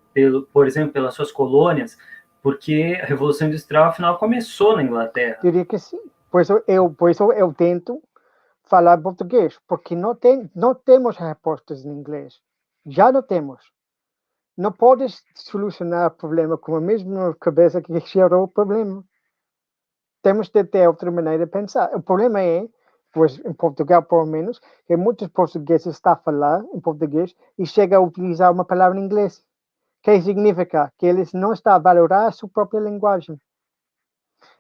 Speaker 1: por exemplo, pelas suas colônias, porque a Revolução Industrial, afinal, começou na Inglaterra?
Speaker 2: Diria que sim. Por isso eu tento falar português, porque não temos respostas em inglês. Já não temos. Não podes solucionar o problema com a mesma cabeça que gerou o problema. Temos de ter outra maneira de pensar. O problema é, pois em Portugal pelo menos, que muitos portugueses estão a falar em português e chegam a utilizar uma palavra em inglês. Que significa que eles não estão a valorar a sua própria linguagem.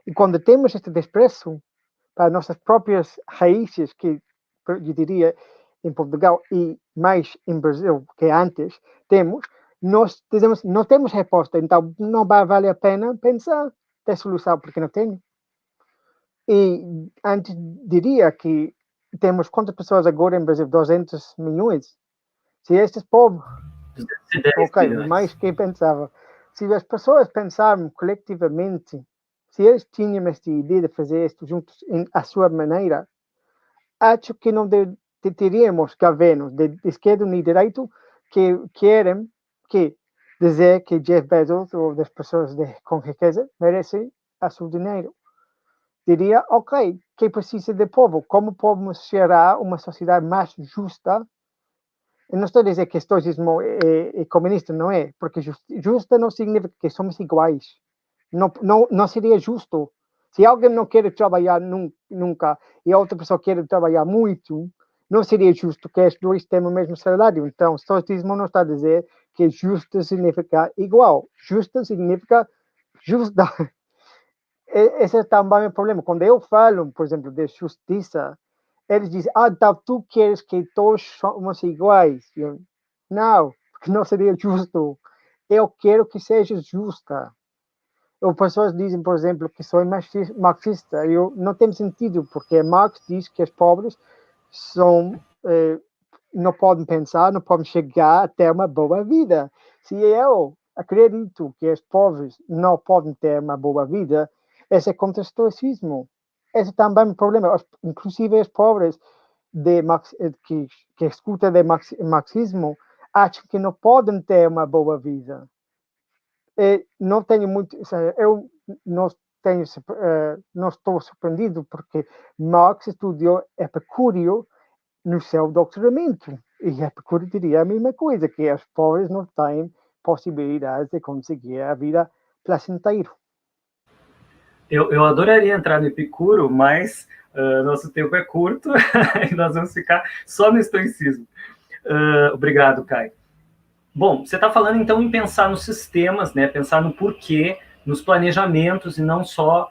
Speaker 2: E quando temos este desprezo para nossas próprias raízes, que eu diria em Portugal e mais em Brasil que antes, nós dizemos, não temos resposta, então não vai valer a pena pensar ter solução, porque não tem. E antes diria que temos quantas pessoas agora em Brasil? 200 milhões. Se estes povos, ok,
Speaker 1: milhões.
Speaker 2: mais que pensava. Se as pessoas pensarem coletivamente, se eles tinham esta ideia de fazer isto juntos à sua maneira, acho que não teríamos governos de esquerda nem de direita que querem dizer que Jeff Bezos ou das pessoas com riqueza merecem o seu dinheiro. Diria, ok, que precisa de povo? Como podemos gerar uma sociedade mais justa? Eu não estou a dizer que estoicismo é comunista, não é? Porque justa não significa que somos iguais. Não seria justo. Se alguém não quer trabalhar nunca e a outra pessoa quer trabalhar muito, não seria justo que os dois tenham o mesmo salário. Então, o estoicismo não está a dizer que justo significa igual. Justo significa justa. Esse é também o problema. Quando eu falo, por exemplo, de justiça, eles dizem, então tu queres que todos somos iguais. Não, porque não seria justo. Eu quero que seja justa. Ou pessoas dizem, por exemplo, que sou marxista. Eu não tem sentido, porque Marx diz que os pobres não podem pensar, não podem chegar a ter uma boa vida. Se eu acredito que os pobres não podem ter uma boa vida, esse é contra o estoicismo. Esse também é um problema. Inclusive, os pobres que escutam de marxismo acham que não podem ter uma boa vida. Não tenho muito. Nós não estou surpreendido, porque Marx estudou Epicúrio no seu doutoramento. E Epicúrio diria a mesma coisa, que os pobres não têm possibilidades de conseguir a vida placenteira.
Speaker 1: Eu adoraria entrar no Epicuro, mas nosso tempo é curto e nós vamos ficar só no estoicismo. Obrigado, Caio. Bom, você está falando então em pensar nos sistemas, né? Pensar no porquê, nos planejamentos e não só.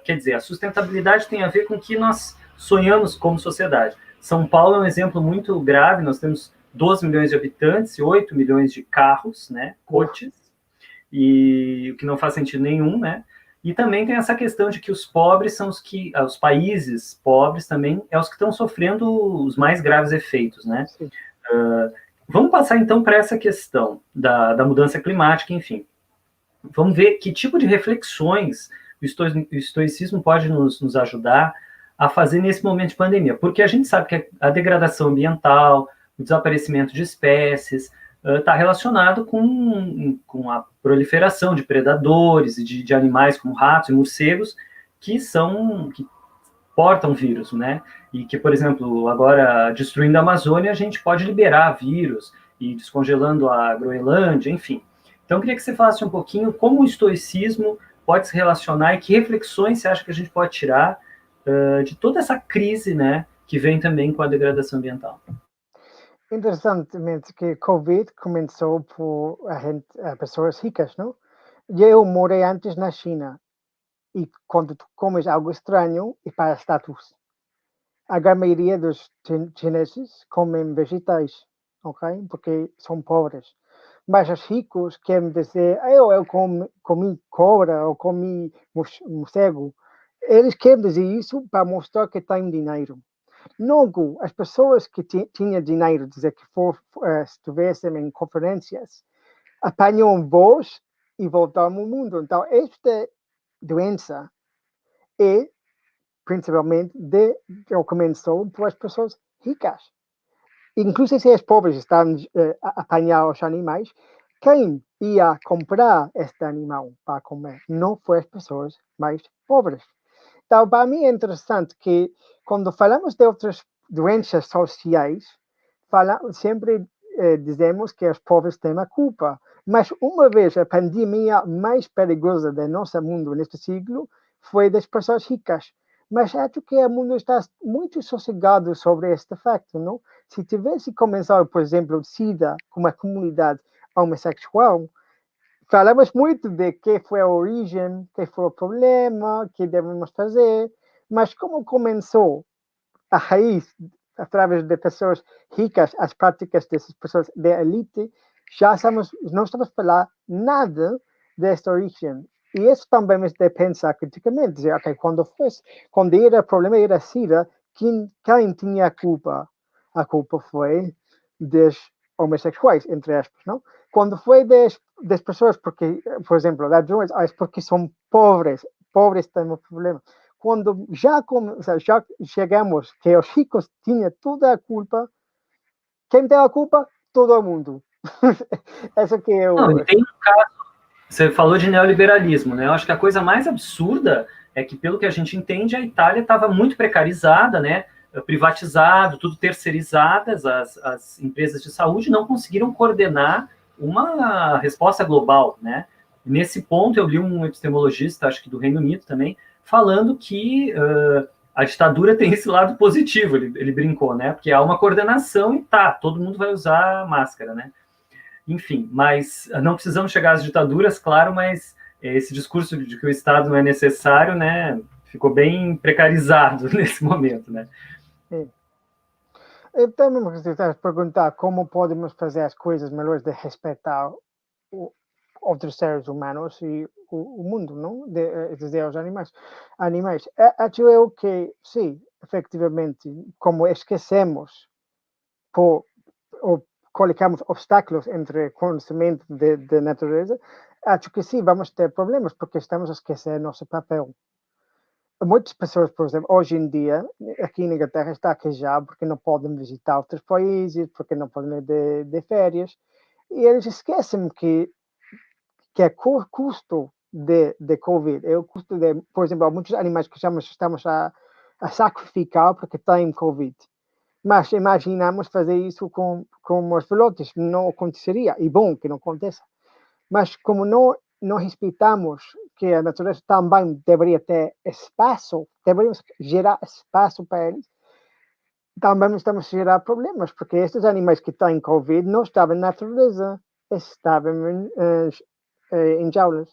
Speaker 1: Quer dizer, a sustentabilidade tem a ver com o que nós sonhamos como sociedade. São Paulo é um exemplo muito grave, nós temos 12 milhões de habitantes e 8 milhões de carros, né? Coches, e o que não faz sentido nenhum, né? E também tem essa questão de que os pobres são os países pobres também é os que estão sofrendo os mais graves efeitos, né? Vamos passar então para essa questão da mudança climática, enfim. Vamos ver que tipo de reflexões o estoicismo pode nos ajudar a fazer nesse momento de pandemia, porque a gente sabe que a degradação ambiental, o desaparecimento de espécies, está relacionado com a proliferação de predadores e de animais como ratos e morcegos que portam vírus, né? E que, por exemplo, agora destruindo a Amazônia, a gente pode liberar vírus e descongelando a Groenlândia, enfim. Então, eu queria que você falasse um pouquinho como o estoicismo pode se relacionar e que reflexões você acha que a gente pode tirar de toda essa crise, né, que vem também com a degradação ambiental.
Speaker 2: Interessantemente que Covid começou por pessoas ricas, não? Eu morei antes na China e quando tu comes algo estranho é para status. A grande maioria dos chineses comem vegetais, ok? Porque são pobres. Mas os ricos querem dizer, eu comi cobra ou comi morcego. Eles querem dizer isso para mostrar que têm dinheiro. Logo, as pessoas que tinham dinheiro, dizer que estivessem em conferências, apanham voos e voltaram ao mundo. Então, esta doença é principalmente começou por as pessoas ricas. Inclusive, se os pobres estão a apanhar os animais, quem ia comprar este animal para comer não foi as pessoas mais pobres. Então, para mim é interessante que quando falamos de outras doenças sociais, sempre dizemos que os pobres têm a culpa. Mas uma vez a pandemia mais perigosa do nosso mundo neste século foi das pessoas ricas. Mas acho que o mundo está muito sossegado sobre este facto, não? Se tivesse começado, por exemplo, o SIDA com uma comunidade homossexual, falamos muito de que foi a origem, que foi o problema, que devemos fazer, mas como começou a raiz, através de pessoas ricas, as práticas dessas pessoas da elite, não estamos a falar nada desta origem. E isso também me dá a pensar criticamente, dizer, ok, quando era o problema era a SIDA, quem tinha a culpa? A culpa foi dos homossexuais, entre aspas, não? Quando foi das pessoas, porque, por exemplo, das drogas, porque são pobres têm um problema. Quando já chegamos que os ricos tinham toda a culpa, quem tem a culpa? Todo mundo. Essa que eu...
Speaker 1: Não, e tem um caso, você falou de neoliberalismo, né? Eu acho que a coisa mais absurda é que, pelo que a gente entende, a Itália estava muito precarizada, né? Privatizado, tudo terceirizadas, as empresas de saúde não conseguiram coordenar uma resposta global, né? Nesse ponto, eu li um epistemologista, acho que do Reino Unido também, falando que a ditadura tem esse lado positivo, ele brincou, né? Porque há uma coordenação e todo mundo vai usar máscara, né? Enfim, mas não precisamos chegar às ditaduras, claro, mas esse discurso de que o Estado não é necessário, né, ficou bem precarizado nesse momento, né?
Speaker 2: Eu também me gostaria de perguntar como podemos fazer as coisas melhores de respeitar outros seres humanos e o mundo, não? Dizer os animais. Acho eu que, sim, efetivamente, como esquecemos ou colocamos obstáculos entre conhecimento da natureza, acho que sim, vamos ter problemas, porque estamos a esquecer nosso papel. Muitas pessoas, por exemplo, hoje em dia, aqui na Inglaterra, está a queixar porque não podem visitar outros países, porque não podem ir de férias, e eles esquecem que é custo de Covid é o custo de, por exemplo, há muitos animais que estamos a sacrificar porque têm Covid. Mas imaginamos fazer isso com os filhotes, não aconteceria, e bom que não aconteça. Mas como não respeitamos que a natureza também deveria ter espaço, deveríamos gerar espaço para eles, também estamos a gerar problemas, porque estes animais que têm Covid não estavam na natureza, estavam em jaulas,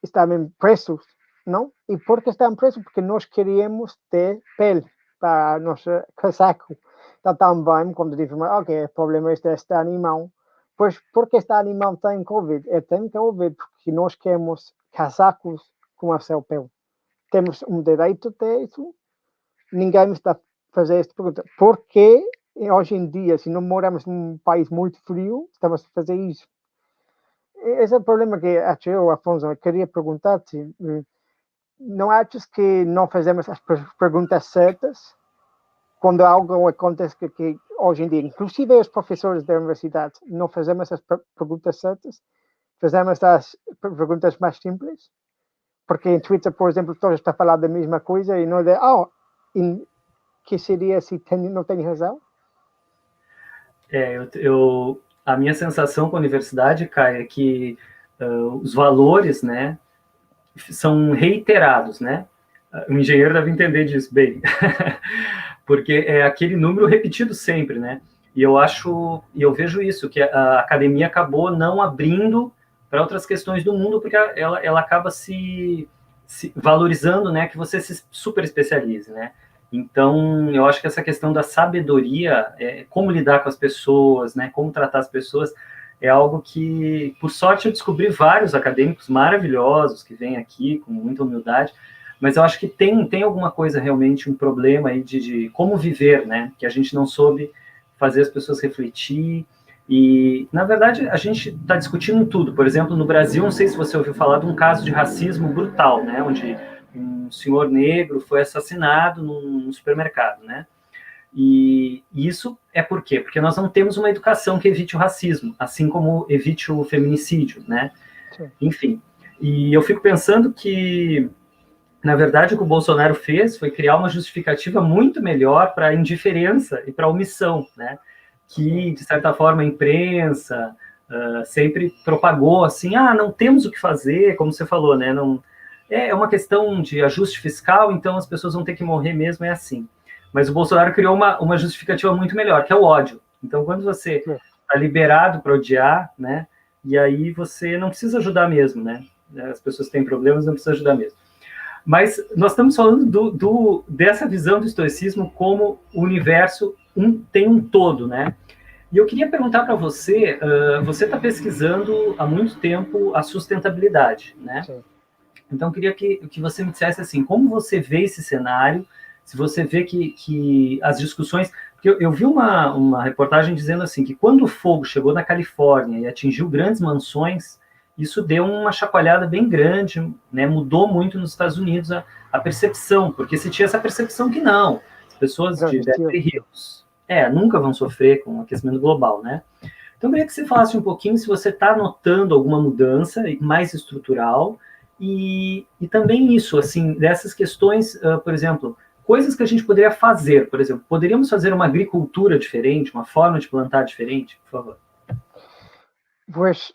Speaker 2: estavam presos, não? E por que estavam presos? Porque nós queríamos ter pele para o nosso casaco. Então também, quando dizemos, ok, o problema é deste animal, pois porque este animal tem Covid? Tem Covid porque nós queremos casacos com a seu pele. Temos um direito a ter isso. Ninguém me está a fazer esta pergunta. Por que hoje em dia, se não moramos num país muito frio, estamos a fazer isso? Esse é o problema que acho eu, Afonso, eu queria perguntar-te. Não achas que não fazemos as perguntas certas quando algo acontece que hoje em dia, inclusive os professores da universidade, não fazemos as perguntas certas? Fazemos as perguntas mais simples? Porque em Twitter, por exemplo, todos estão a falar da mesma coisa e não é que seria se não tem razão?
Speaker 1: A minha sensação com a universidade, Kai, é que os valores, né, são reiterados, né? O engenheiro deve entender disso bem, porque é aquele número repetido sempre, né? E eu vejo isso, que a academia acabou não abrindo para outras questões do mundo, porque ela acaba se valorizando, né, que você se super especialize, né? Então, eu acho que essa questão da sabedoria, como lidar com as pessoas, né, como tratar as pessoas, é algo que, por sorte, eu descobri vários acadêmicos maravilhosos que vêm aqui com muita humildade, mas eu acho que tem alguma coisa realmente, um problema aí de como viver, né, que a gente não soube fazer as pessoas refletir. E, na verdade, a gente está discutindo tudo. Por exemplo, no Brasil, não sei se você ouviu falar de um caso de racismo brutal, né, onde um senhor negro foi assassinado num supermercado, né? E isso é por quê? Porque nós não temos uma educação que evite o racismo, assim como evite o feminicídio, né? Sim. Enfim, e eu fico pensando que, na verdade, o que o Bolsonaro fez foi criar uma justificativa muito melhor para a indiferença e para a omissão, né? Que, de certa forma, a imprensa sempre propagou assim, não temos o que fazer, como você falou, né? Não, é uma questão de ajuste fiscal, então as pessoas vão ter que morrer mesmo, é assim. Mas o Bolsonaro criou uma justificativa muito melhor, que é o ódio. Então, quando você está liberado para odiar, né? E aí você não precisa ajudar mesmo, né? As pessoas têm problemas, não precisa ajudar mesmo. Mas nós estamos falando dessa visão do estoicismo como o universo tem um todo, né? E eu queria perguntar para você, você está pesquisando há muito tempo a sustentabilidade, né? Sim. Então, eu queria que você me dissesse assim, como você vê esse cenário, se você vê que as discussões... Porque eu vi uma reportagem dizendo assim, que quando o fogo chegou na Califórnia e atingiu grandes mansões, isso deu uma chacoalhada bem grande, né? Mudou muito nos Estados Unidos a percepção, porque se tinha essa percepção que não, as pessoas de Beverly Hills nunca vão sofrer com o aquecimento global, né? Então, eu queria que você falasse um pouquinho se você está notando alguma mudança mais estrutural e também isso, assim, dessas questões, por exemplo, coisas que a gente poderia fazer, por exemplo, poderíamos fazer uma agricultura diferente, uma forma de plantar diferente, por favor?
Speaker 2: Pois,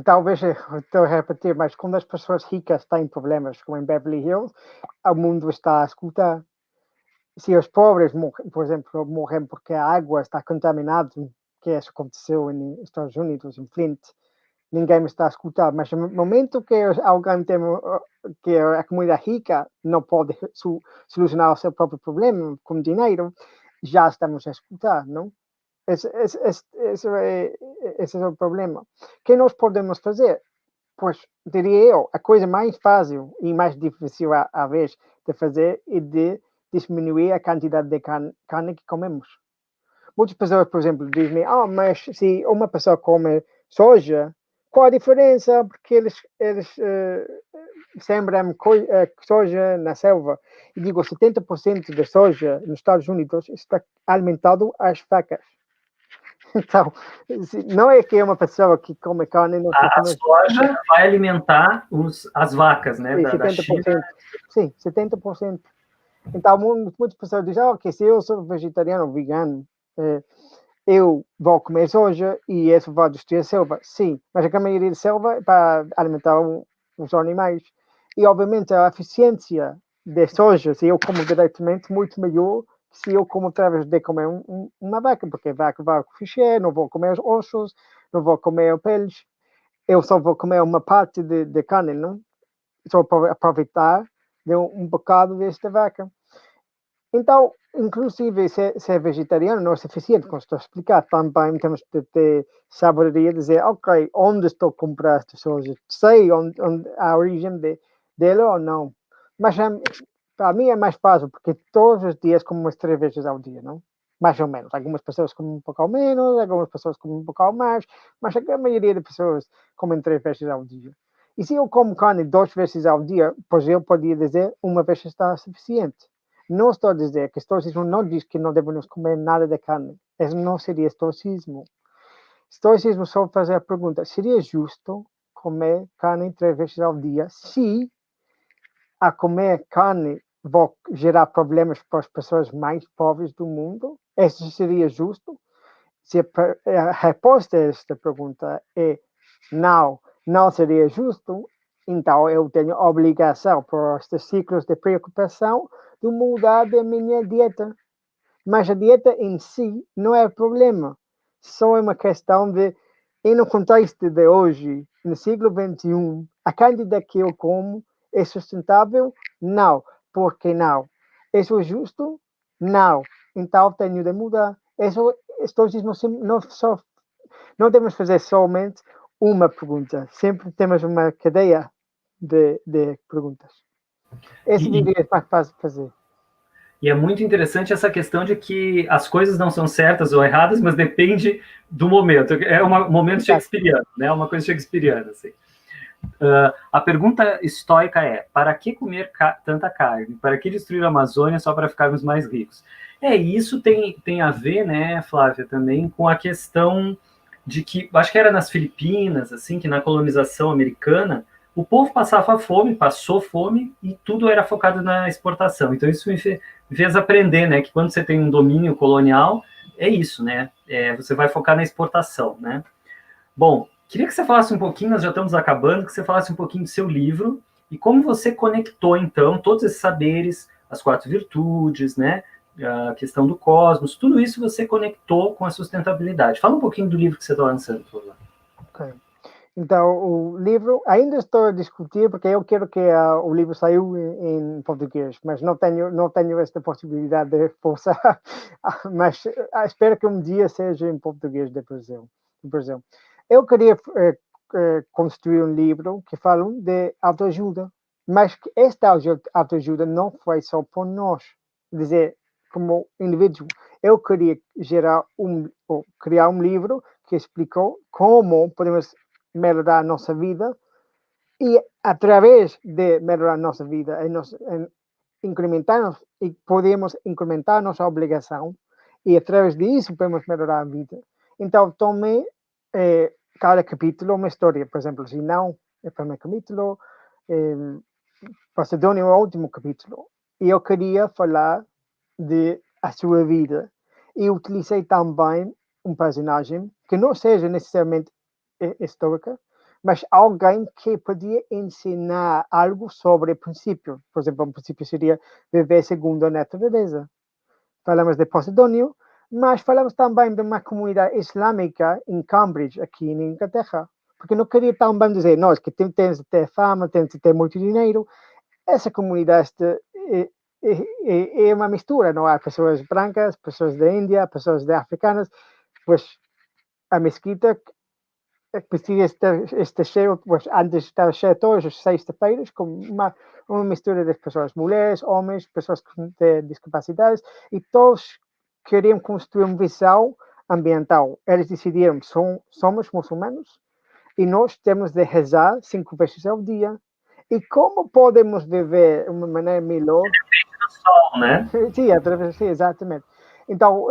Speaker 2: talvez eu estou a repetir, mas quando as pessoas ricas têm problemas, como em Beverly Hills, o mundo está a escutar. Se os pobres, por exemplo, morrem porque a água está contaminada, que isso aconteceu nos Estados Unidos, em Flint, ninguém me está a escutar. Mas no momento que alguém tem que a comunidade rica não pode solucionar o seu próprio problema com dinheiro, já estamos a escutar, não? Esse é o problema. O que nós podemos fazer? Pois, diria eu, a coisa mais fácil e mais difícil à vez de fazer é de diminuir a quantidade de carne que comemos. Muitas pessoas, por exemplo, dizem, mas se uma pessoa come soja, qual a diferença? Porque eles sembram soja na selva. E digo, 70% da soja nos Estados Unidos está alimentado às vacas. Então, não é que é uma pessoa que come carne... Não
Speaker 1: A soja vai alimentar as vacas, né, da China.
Speaker 2: Sim, 70%. Então, muitas pessoas dizem, ok, se eu sou vegetariano ou vegano, eu vou comer soja e isso vai destruir a selva. Sim, mas a maioria da selva é para alimentar os animais. E, obviamente, a eficiência de soja, se eu como diretamente, muito melhor que se eu como através de comer uma vaca, porque a vaca vai comer, não vou comer os ossos, não vou comer peles, eu só vou comer uma parte de carne, não? Só para aproveitar de um bocado desta vaca. Então, inclusive, se é vegetariano não é suficiente, como estou a explicar, também temos de sabedoria dizer, ok, onde estou a comprar esta soja? Sei onde a origem dele ou não. Mas para mim é mais fácil, porque todos os dias como umas 3 vezes ao dia, não? Mais ou menos. Algumas pessoas comem um pouco menos, algumas pessoas comem um pouco mais, mas a maioria das pessoas comem 3 vezes ao dia. E se eu como carne 2 vezes ao dia, pois eu podia dizer uma vez está suficiente. Não estou a dizer que estoicismo não diz que não devemos comer nada de carne. Isso não seria estoicismo. Estoicismo só fazer a pergunta, seria justo comer carne 3 vezes ao dia se a comer carne vai gerar problemas para as pessoas mais pobres do mundo? Isso seria justo? Se a resposta a esta pergunta é não, não seria justo, então eu tenho a obrigação, por estes ciclos de preocupação, de mudar a minha dieta. Mas a dieta em si não é problema. Só é uma questão de, e no contexto de hoje, no século XXI, a quantidade que eu como é sustentável? Não. Por que não? Isso é justo? Não. Então tenho de mudar. Isso, estoicismo não temos de fazer somente uma pergunta. Sempre temos uma cadeia de perguntas. Esse vídeo é mais fácil de fazer.
Speaker 1: E é muito interessante essa questão de que as coisas não são certas ou erradas, mas depende do momento. É um momento shakespeariano, né? Uma coisa shakespeariana, assim. A pergunta estoica é: para que comer tanta carne? Para que destruir a Amazônia só para ficarmos mais ricos? Isso tem a ver, né, Flávia, também com a questão de que, acho que era nas Filipinas, assim, que na colonização americana, o povo passava fome, passou fome, e tudo era focado na exportação. Então isso me fez aprender, né, que quando você tem um domínio colonial, é isso, né, você vai focar na exportação, né. Bom, queria que você falasse um pouquinho, nós já estamos acabando, que você falasse um pouquinho do seu livro e como você conectou, então, todos esses saberes, as 4 virtudes, né, a questão do cosmos, tudo isso você conectou com a sustentabilidade. Fala um pouquinho do livro que você está lançando, por favor.
Speaker 2: Ok. Então, o livro, ainda estou a discutir, porque eu quero que o livro saiu em português, mas não tenho esta possibilidade de forçar, mas espero que um dia seja em português de Brasil. Eu queria construir um livro que fala de autoajuda, mas esta autoajuda não foi só por nós, dizer, como indivíduo. Eu queria criar um livro que explicou como podemos melhorar a nossa vida e, através de melhorar a nossa vida, incrementar e podemos incrementar a nossa obrigação e, através disso, podemos melhorar a vida. Então, tomei cada capítulo uma história. Por exemplo, se não, é o primeiro capítulo, Macedônia é o último capítulo. E eu queria falar de a sua vida. E utilizei também um personagem que não seja necessariamente histórica, mas alguém que podia ensinar algo sobre o princípio. Por exemplo, um princípio seria viver segundo a natureza. Falamos de Posidônio, mas falamos também de uma comunidade islâmica em Cambridge, aqui na Inglaterra. Porque não queria também dizer, nós que temos de ter fama, temos de ter muito dinheiro. Essa comunidade é uma mistura, não há pessoas brancas, pessoas da Índia, pessoas de africanas, pois a mesquita precisa estar cheio, pois antes estava cheio todas as sexta-feiras, com uma mistura de pessoas, mulheres, homens, pessoas com discapacidades, e todos queriam construir uma visão ambiental. Eles decidiram, somos muçulmanos, e nós temos de rezar 5 vezes ao dia. E como podemos viver de uma maneira melhor?
Speaker 1: Sol, né?
Speaker 2: Sim, através, sim, exatamente. Então,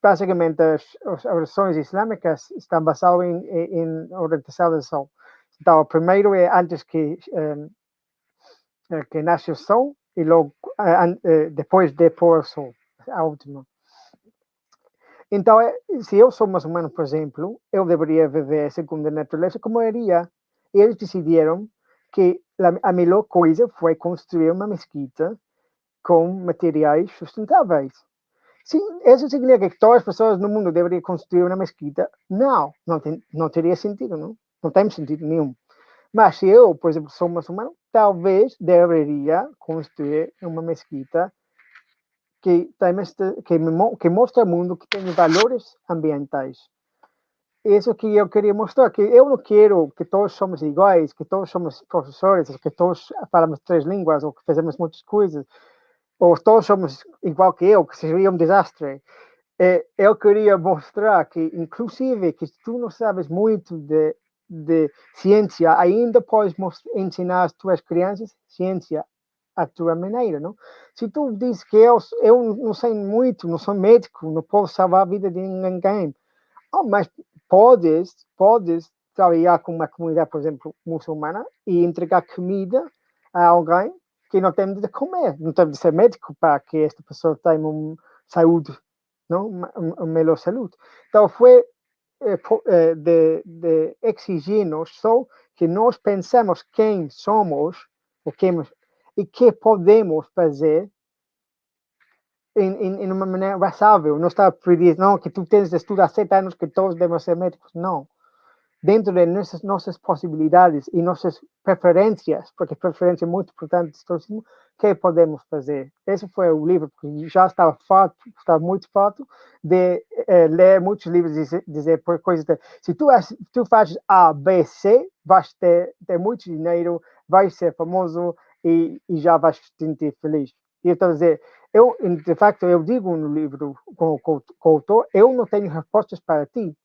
Speaker 2: basicamente, as orações islâmicas estão basadas em orientação do sol. Então, o primeiro é antes que nasce o sol e logo depois de pôr o sol, a última. Então, se eu sou muçulmano, por exemplo, eu deveria viver segundo a natureza como eu iria. Eles decidiram que a melhor coisa foi construir uma mesquita com materiais sustentáveis. Sim, isso significa que todas as pessoas no mundo deveriam construir uma mesquita? Não teria sentido, não? Não tem sentido nenhum. Mas se eu, por exemplo, sou muçulmano, talvez deveria construir uma mesquita que mostra ao mundo que tem valores ambientais. Isso que eu queria mostrar, que eu não quero que todos somos iguais, que todos somos professores, que todos falamos 3 línguas, ou que fazemos muitas coisas, ou todos somos igual que eu, que seria um desastre. Eu queria mostrar que, inclusive, que se tu não sabes muito de ciência, ainda podes ensinar às tuas crianças ciência à tua maneira, não? Se tu dizes que eu não sei muito, não sou médico, não posso salvar a vida de ninguém, mas podes trabalhar com uma comunidade, por exemplo, muçulmana e entregar comida a alguém que não tem de comer, não tem de ser médico para que esta pessoa tenha uma saúde, não? Uma melhor saúde. Então, foi de exigir-nos só que nós pensemos quem somos e que podemos fazer em uma maneira razoável. Não está a pedir, não, que tu tens de estudar 7 anos que todos devemos ser médicos. Não. Dentro de nossas possibilidades e nossas preferências, porque preferência é muito importante, o que podemos fazer? Esse foi o livro, porque já estava muito farto de ler muitos livros e dizer coisas de, se tu fazes A, B, C, vais ter muito dinheiro, vais ser famoso e já vais te sentir feliz. E eu estou a dizer, de facto, eu digo no livro com o autor, eu não tenho respostas para ti,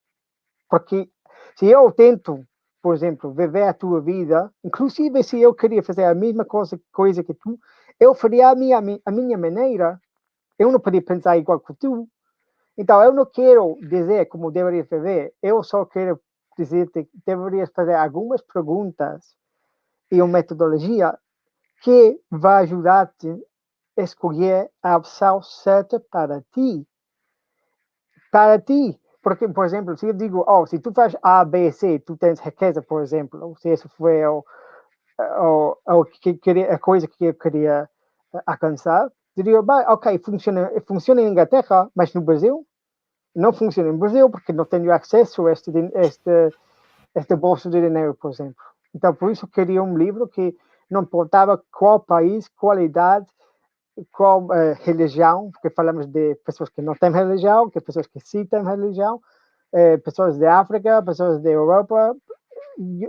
Speaker 2: porque se eu tento, por exemplo, viver a tua vida, inclusive se eu queria fazer a mesma coisa que tu, eu faria a minha maneira. Eu não podia pensar igual que tu. Então, eu não quero dizer como deveria fazer. Eu só quero dizer-te que deverias fazer algumas perguntas e uma metodologia que vai ajudar-te a escolher a opção certa para ti. Para ti. Porque, por exemplo, se eu digo, se tu faz A, B, C, tu tens riqueza, por exemplo, se isso foi a coisa que eu queria alcançar, diria, ok, funciona em Inglaterra, mas no Brasil não funciona no Brasil porque não tenho acesso a este bolso de dinheiro, por exemplo. Então, por isso, eu queria um livro que não importava qual país, qual idade, qual religião, porque falamos de pessoas que não têm religião, que pessoas que sim têm religião, pessoas de África, pessoas da Europa.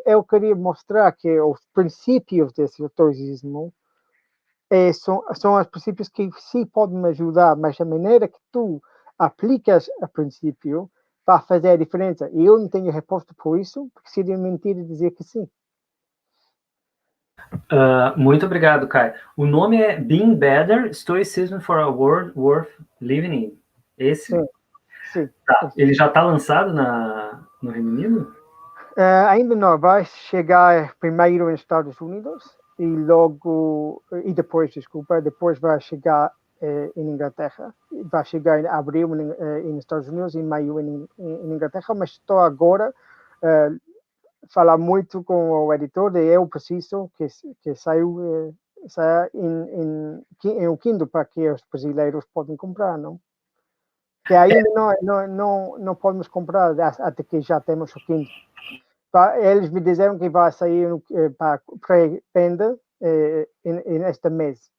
Speaker 2: Eu queria mostrar que os princípios desse autorismo são os princípios que sim podem me ajudar, mas a maneira que tu aplicas a princípio vai fazer a diferença. E eu não tenho resposta por isso, porque seria mentira dizer que sim.
Speaker 1: Muito obrigado, Kai. O nome é Being Better, Stoicism for a World Worth Living In. Esse?
Speaker 2: Sim.
Speaker 1: Tá. Ele já está lançado no Reino Unido?
Speaker 2: Ainda não. Vai chegar primeiro nos Estados Unidos depois vai chegar em Inglaterra. Vai chegar em abril nos Estados Unidos e em maio em Inglaterra, mas estou agora falar muito com o editor e eu preciso que saia em o Kindle para que os brasileiros possam comprar, não? Que ainda não podemos comprar até que já temos o Kindle. Eles me disseram que vai sair para pré-venda neste mês.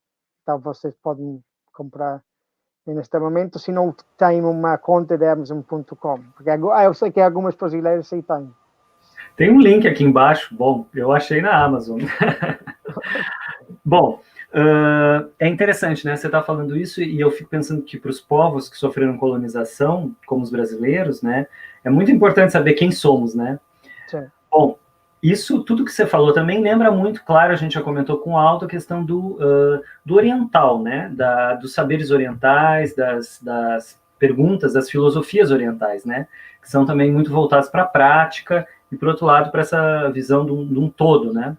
Speaker 2: Então vocês podem comprar neste momento, se não têm uma conta de Amazon.com. Porque eu sei que algumas brasileiras sim têm.
Speaker 1: Tem um link aqui embaixo. Bom, eu achei na Amazon. Bom, é interessante, né? Você está falando isso e eu fico pensando que para os povos que sofreram colonização, como os brasileiros, né? É muito importante saber quem somos, né?
Speaker 2: Sim.
Speaker 1: Bom, Isso, tudo que você falou também lembra muito, claro, a gente já comentou com o Aldo, a questão do oriental, né? Dos saberes orientais, das perguntas, das filosofias orientais, né? Que são também muito voltadas para a prática e, por outro lado, para essa visão de um todo, né?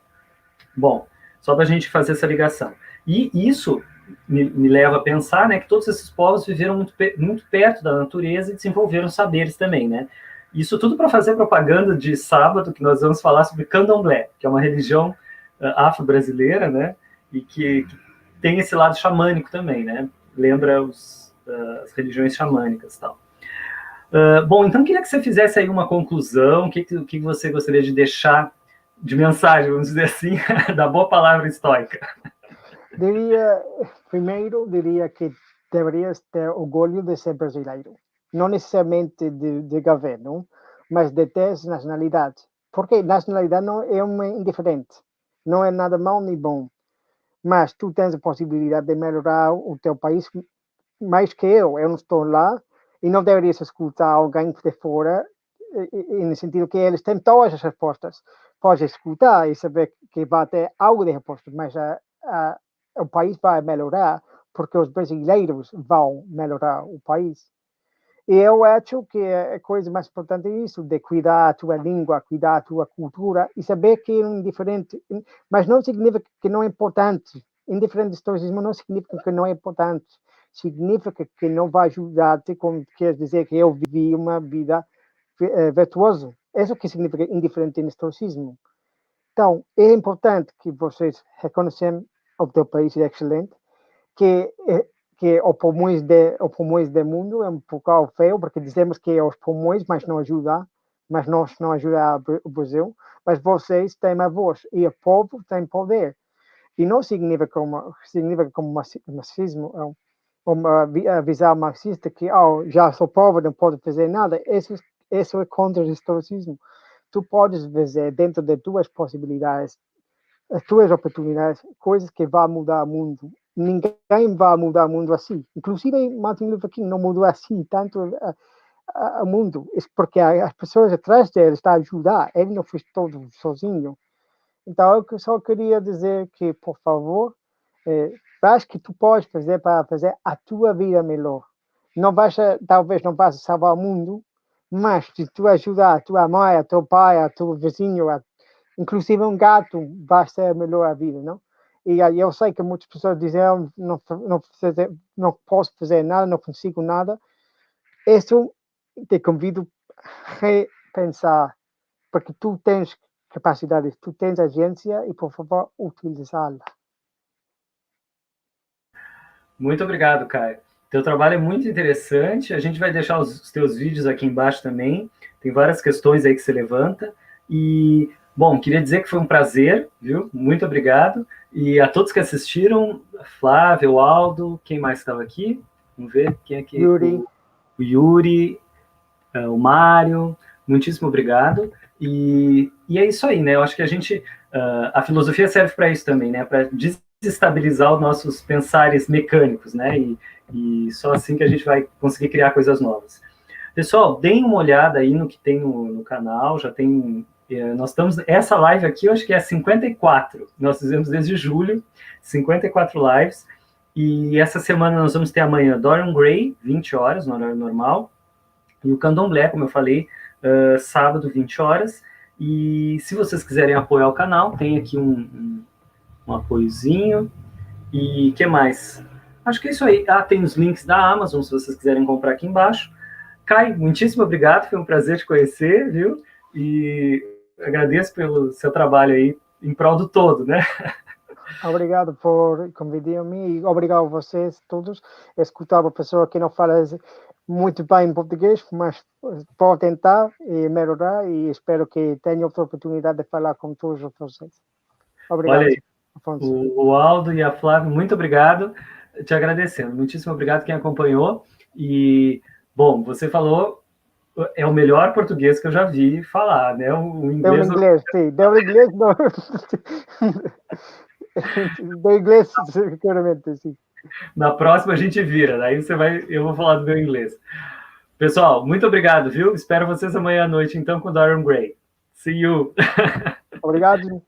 Speaker 1: Bom, só para a gente fazer essa ligação. E isso me leva a pensar, né, que todos esses povos viveram muito perto da natureza e desenvolveram saberes também, né? Isso tudo para fazer propaganda de sábado, que nós vamos falar sobre candomblé, que é uma religião afro-brasileira, né? E que tem esse lado xamânico também, né? Lembra as religiões xamânicas e tal. Bom, então queria que você fizesse aí uma conclusão, que você gostaria de deixar de mensagem, vamos dizer assim, da boa palavra estoica.
Speaker 2: Diria que deverias ter orgulho de ser brasileiro. Não necessariamente de governo, mas de ter nacionalidade. Porque nacionalidade não é uma indiferente. Não é nada mal nem bom. Mas tu tens a possibilidade de melhorar o teu país mais que eu. Eu não estou lá e não deverias escutar alguém de fora, no sentido que eles têm todas as respostas. Podes escutar e saber que vai ter algo de respostas, mas o país vai melhorar porque os brasileiros vão melhorar o país. E eu acho que a coisa mais importante é isso, de cuidar a tua língua, cuidar a tua cultura e saber que é indiferente, mas não significa que não é importante. Indiferente do estoicismo não significa que não é importante. Significa que não vai ajudar-te, como quer dizer que eu vivi uma vida virtuosa. Isso que significa indiferente no estoicismo. Então, é importante que vocês reconheçam o teu país é excelente, que os pulmões do mundo é um pouco feio, porque dizemos que é os pulmões, mas não ajuda, mas nós não ajuda o Brasil, mas vocês têm a voz e o povo tem poder. E não significa como marxismo, uma visão marxista que já sou pobre, não posso fazer nada. Isso é contra o estoicismo. Tu podes fazer dentro de tuas possibilidades, as tuas oportunidades, coisas que vão mudar o mundo. Ninguém vai mudar o mundo assim. Inclusive, Martin Luther King não mudou assim tanto o mundo. Isso porque as pessoas atrás dele estão a ajudar. Ele não fez todo sozinho. Então, eu só queria dizer que, por favor, faz que tu podes fazer para fazer a tua vida melhor. Não vais, talvez não vais salvar o mundo, mas se tu ajudar a tua mãe, a teu pai, a teu vizinho, inclusive um gato, vai ser melhor a vida, não? E eu sei que muitas pessoas dizem, não posso fazer nada, não consigo nada. Isso te convido a repensar, porque tu tens capacidades, tu tens agência e, por favor, utilizá-la.
Speaker 1: Muito obrigado, Caio. Teu trabalho é muito interessante. A gente vai deixar os teus vídeos aqui embaixo também. Tem várias questões aí que você levanta. E, bom, queria dizer que foi um prazer, viu? Muito obrigado. E a todos que assistiram, Flávio, Aldo, quem mais estava aqui? Vamos ver quem é aqui.
Speaker 2: Yuri.
Speaker 1: O Yuri, o Mário. Muitíssimo obrigado. E é isso aí, né? Eu acho que a filosofia serve para isso também, né? Para desestabilizar os nossos pensares mecânicos, né? E só assim que a gente vai conseguir criar coisas novas. Pessoal, deem uma olhada aí no que tem no canal, já tem... Nós estamos... Essa live aqui, eu acho que é 54. Nós fizemos desde julho, 54 lives. E essa semana nós vamos ter amanhã Dorian Gray, 20 horas, no horário normal. E o Candomblé, como eu falei, sábado, 20 horas. E se vocês quiserem apoiar o canal, tem aqui um apoiozinho. E o que mais? Acho que é isso aí. Tem os links da Amazon, se vocês quiserem comprar aqui embaixo. Kai, muitíssimo obrigado, foi um prazer te conhecer, viu? E agradeço pelo seu trabalho aí em prol do todo, né?
Speaker 2: Obrigado por convidar-me e obrigado a vocês todos. Escutar uma pessoa que não fala muito bem português, mas pode tentar e melhorar e espero que tenha outra oportunidade de falar com todos vocês. Obrigado.
Speaker 1: Olha aí, o Aldo e a Flávia, muito obrigado, te agradecendo. Muitíssimo obrigado quem acompanhou. E, bom, você falou, é o melhor português que eu já vi falar, né? O inglês...
Speaker 2: Deu inglês, sim. Deu inglês, não. Deu inglês, seguramente, sim.
Speaker 1: Na próxima a gente vira, daí eu vou falar do meu inglês. Pessoal, muito obrigado, viu? Espero vocês amanhã à noite, então, com Dorian Gray. See you!
Speaker 2: Obrigado.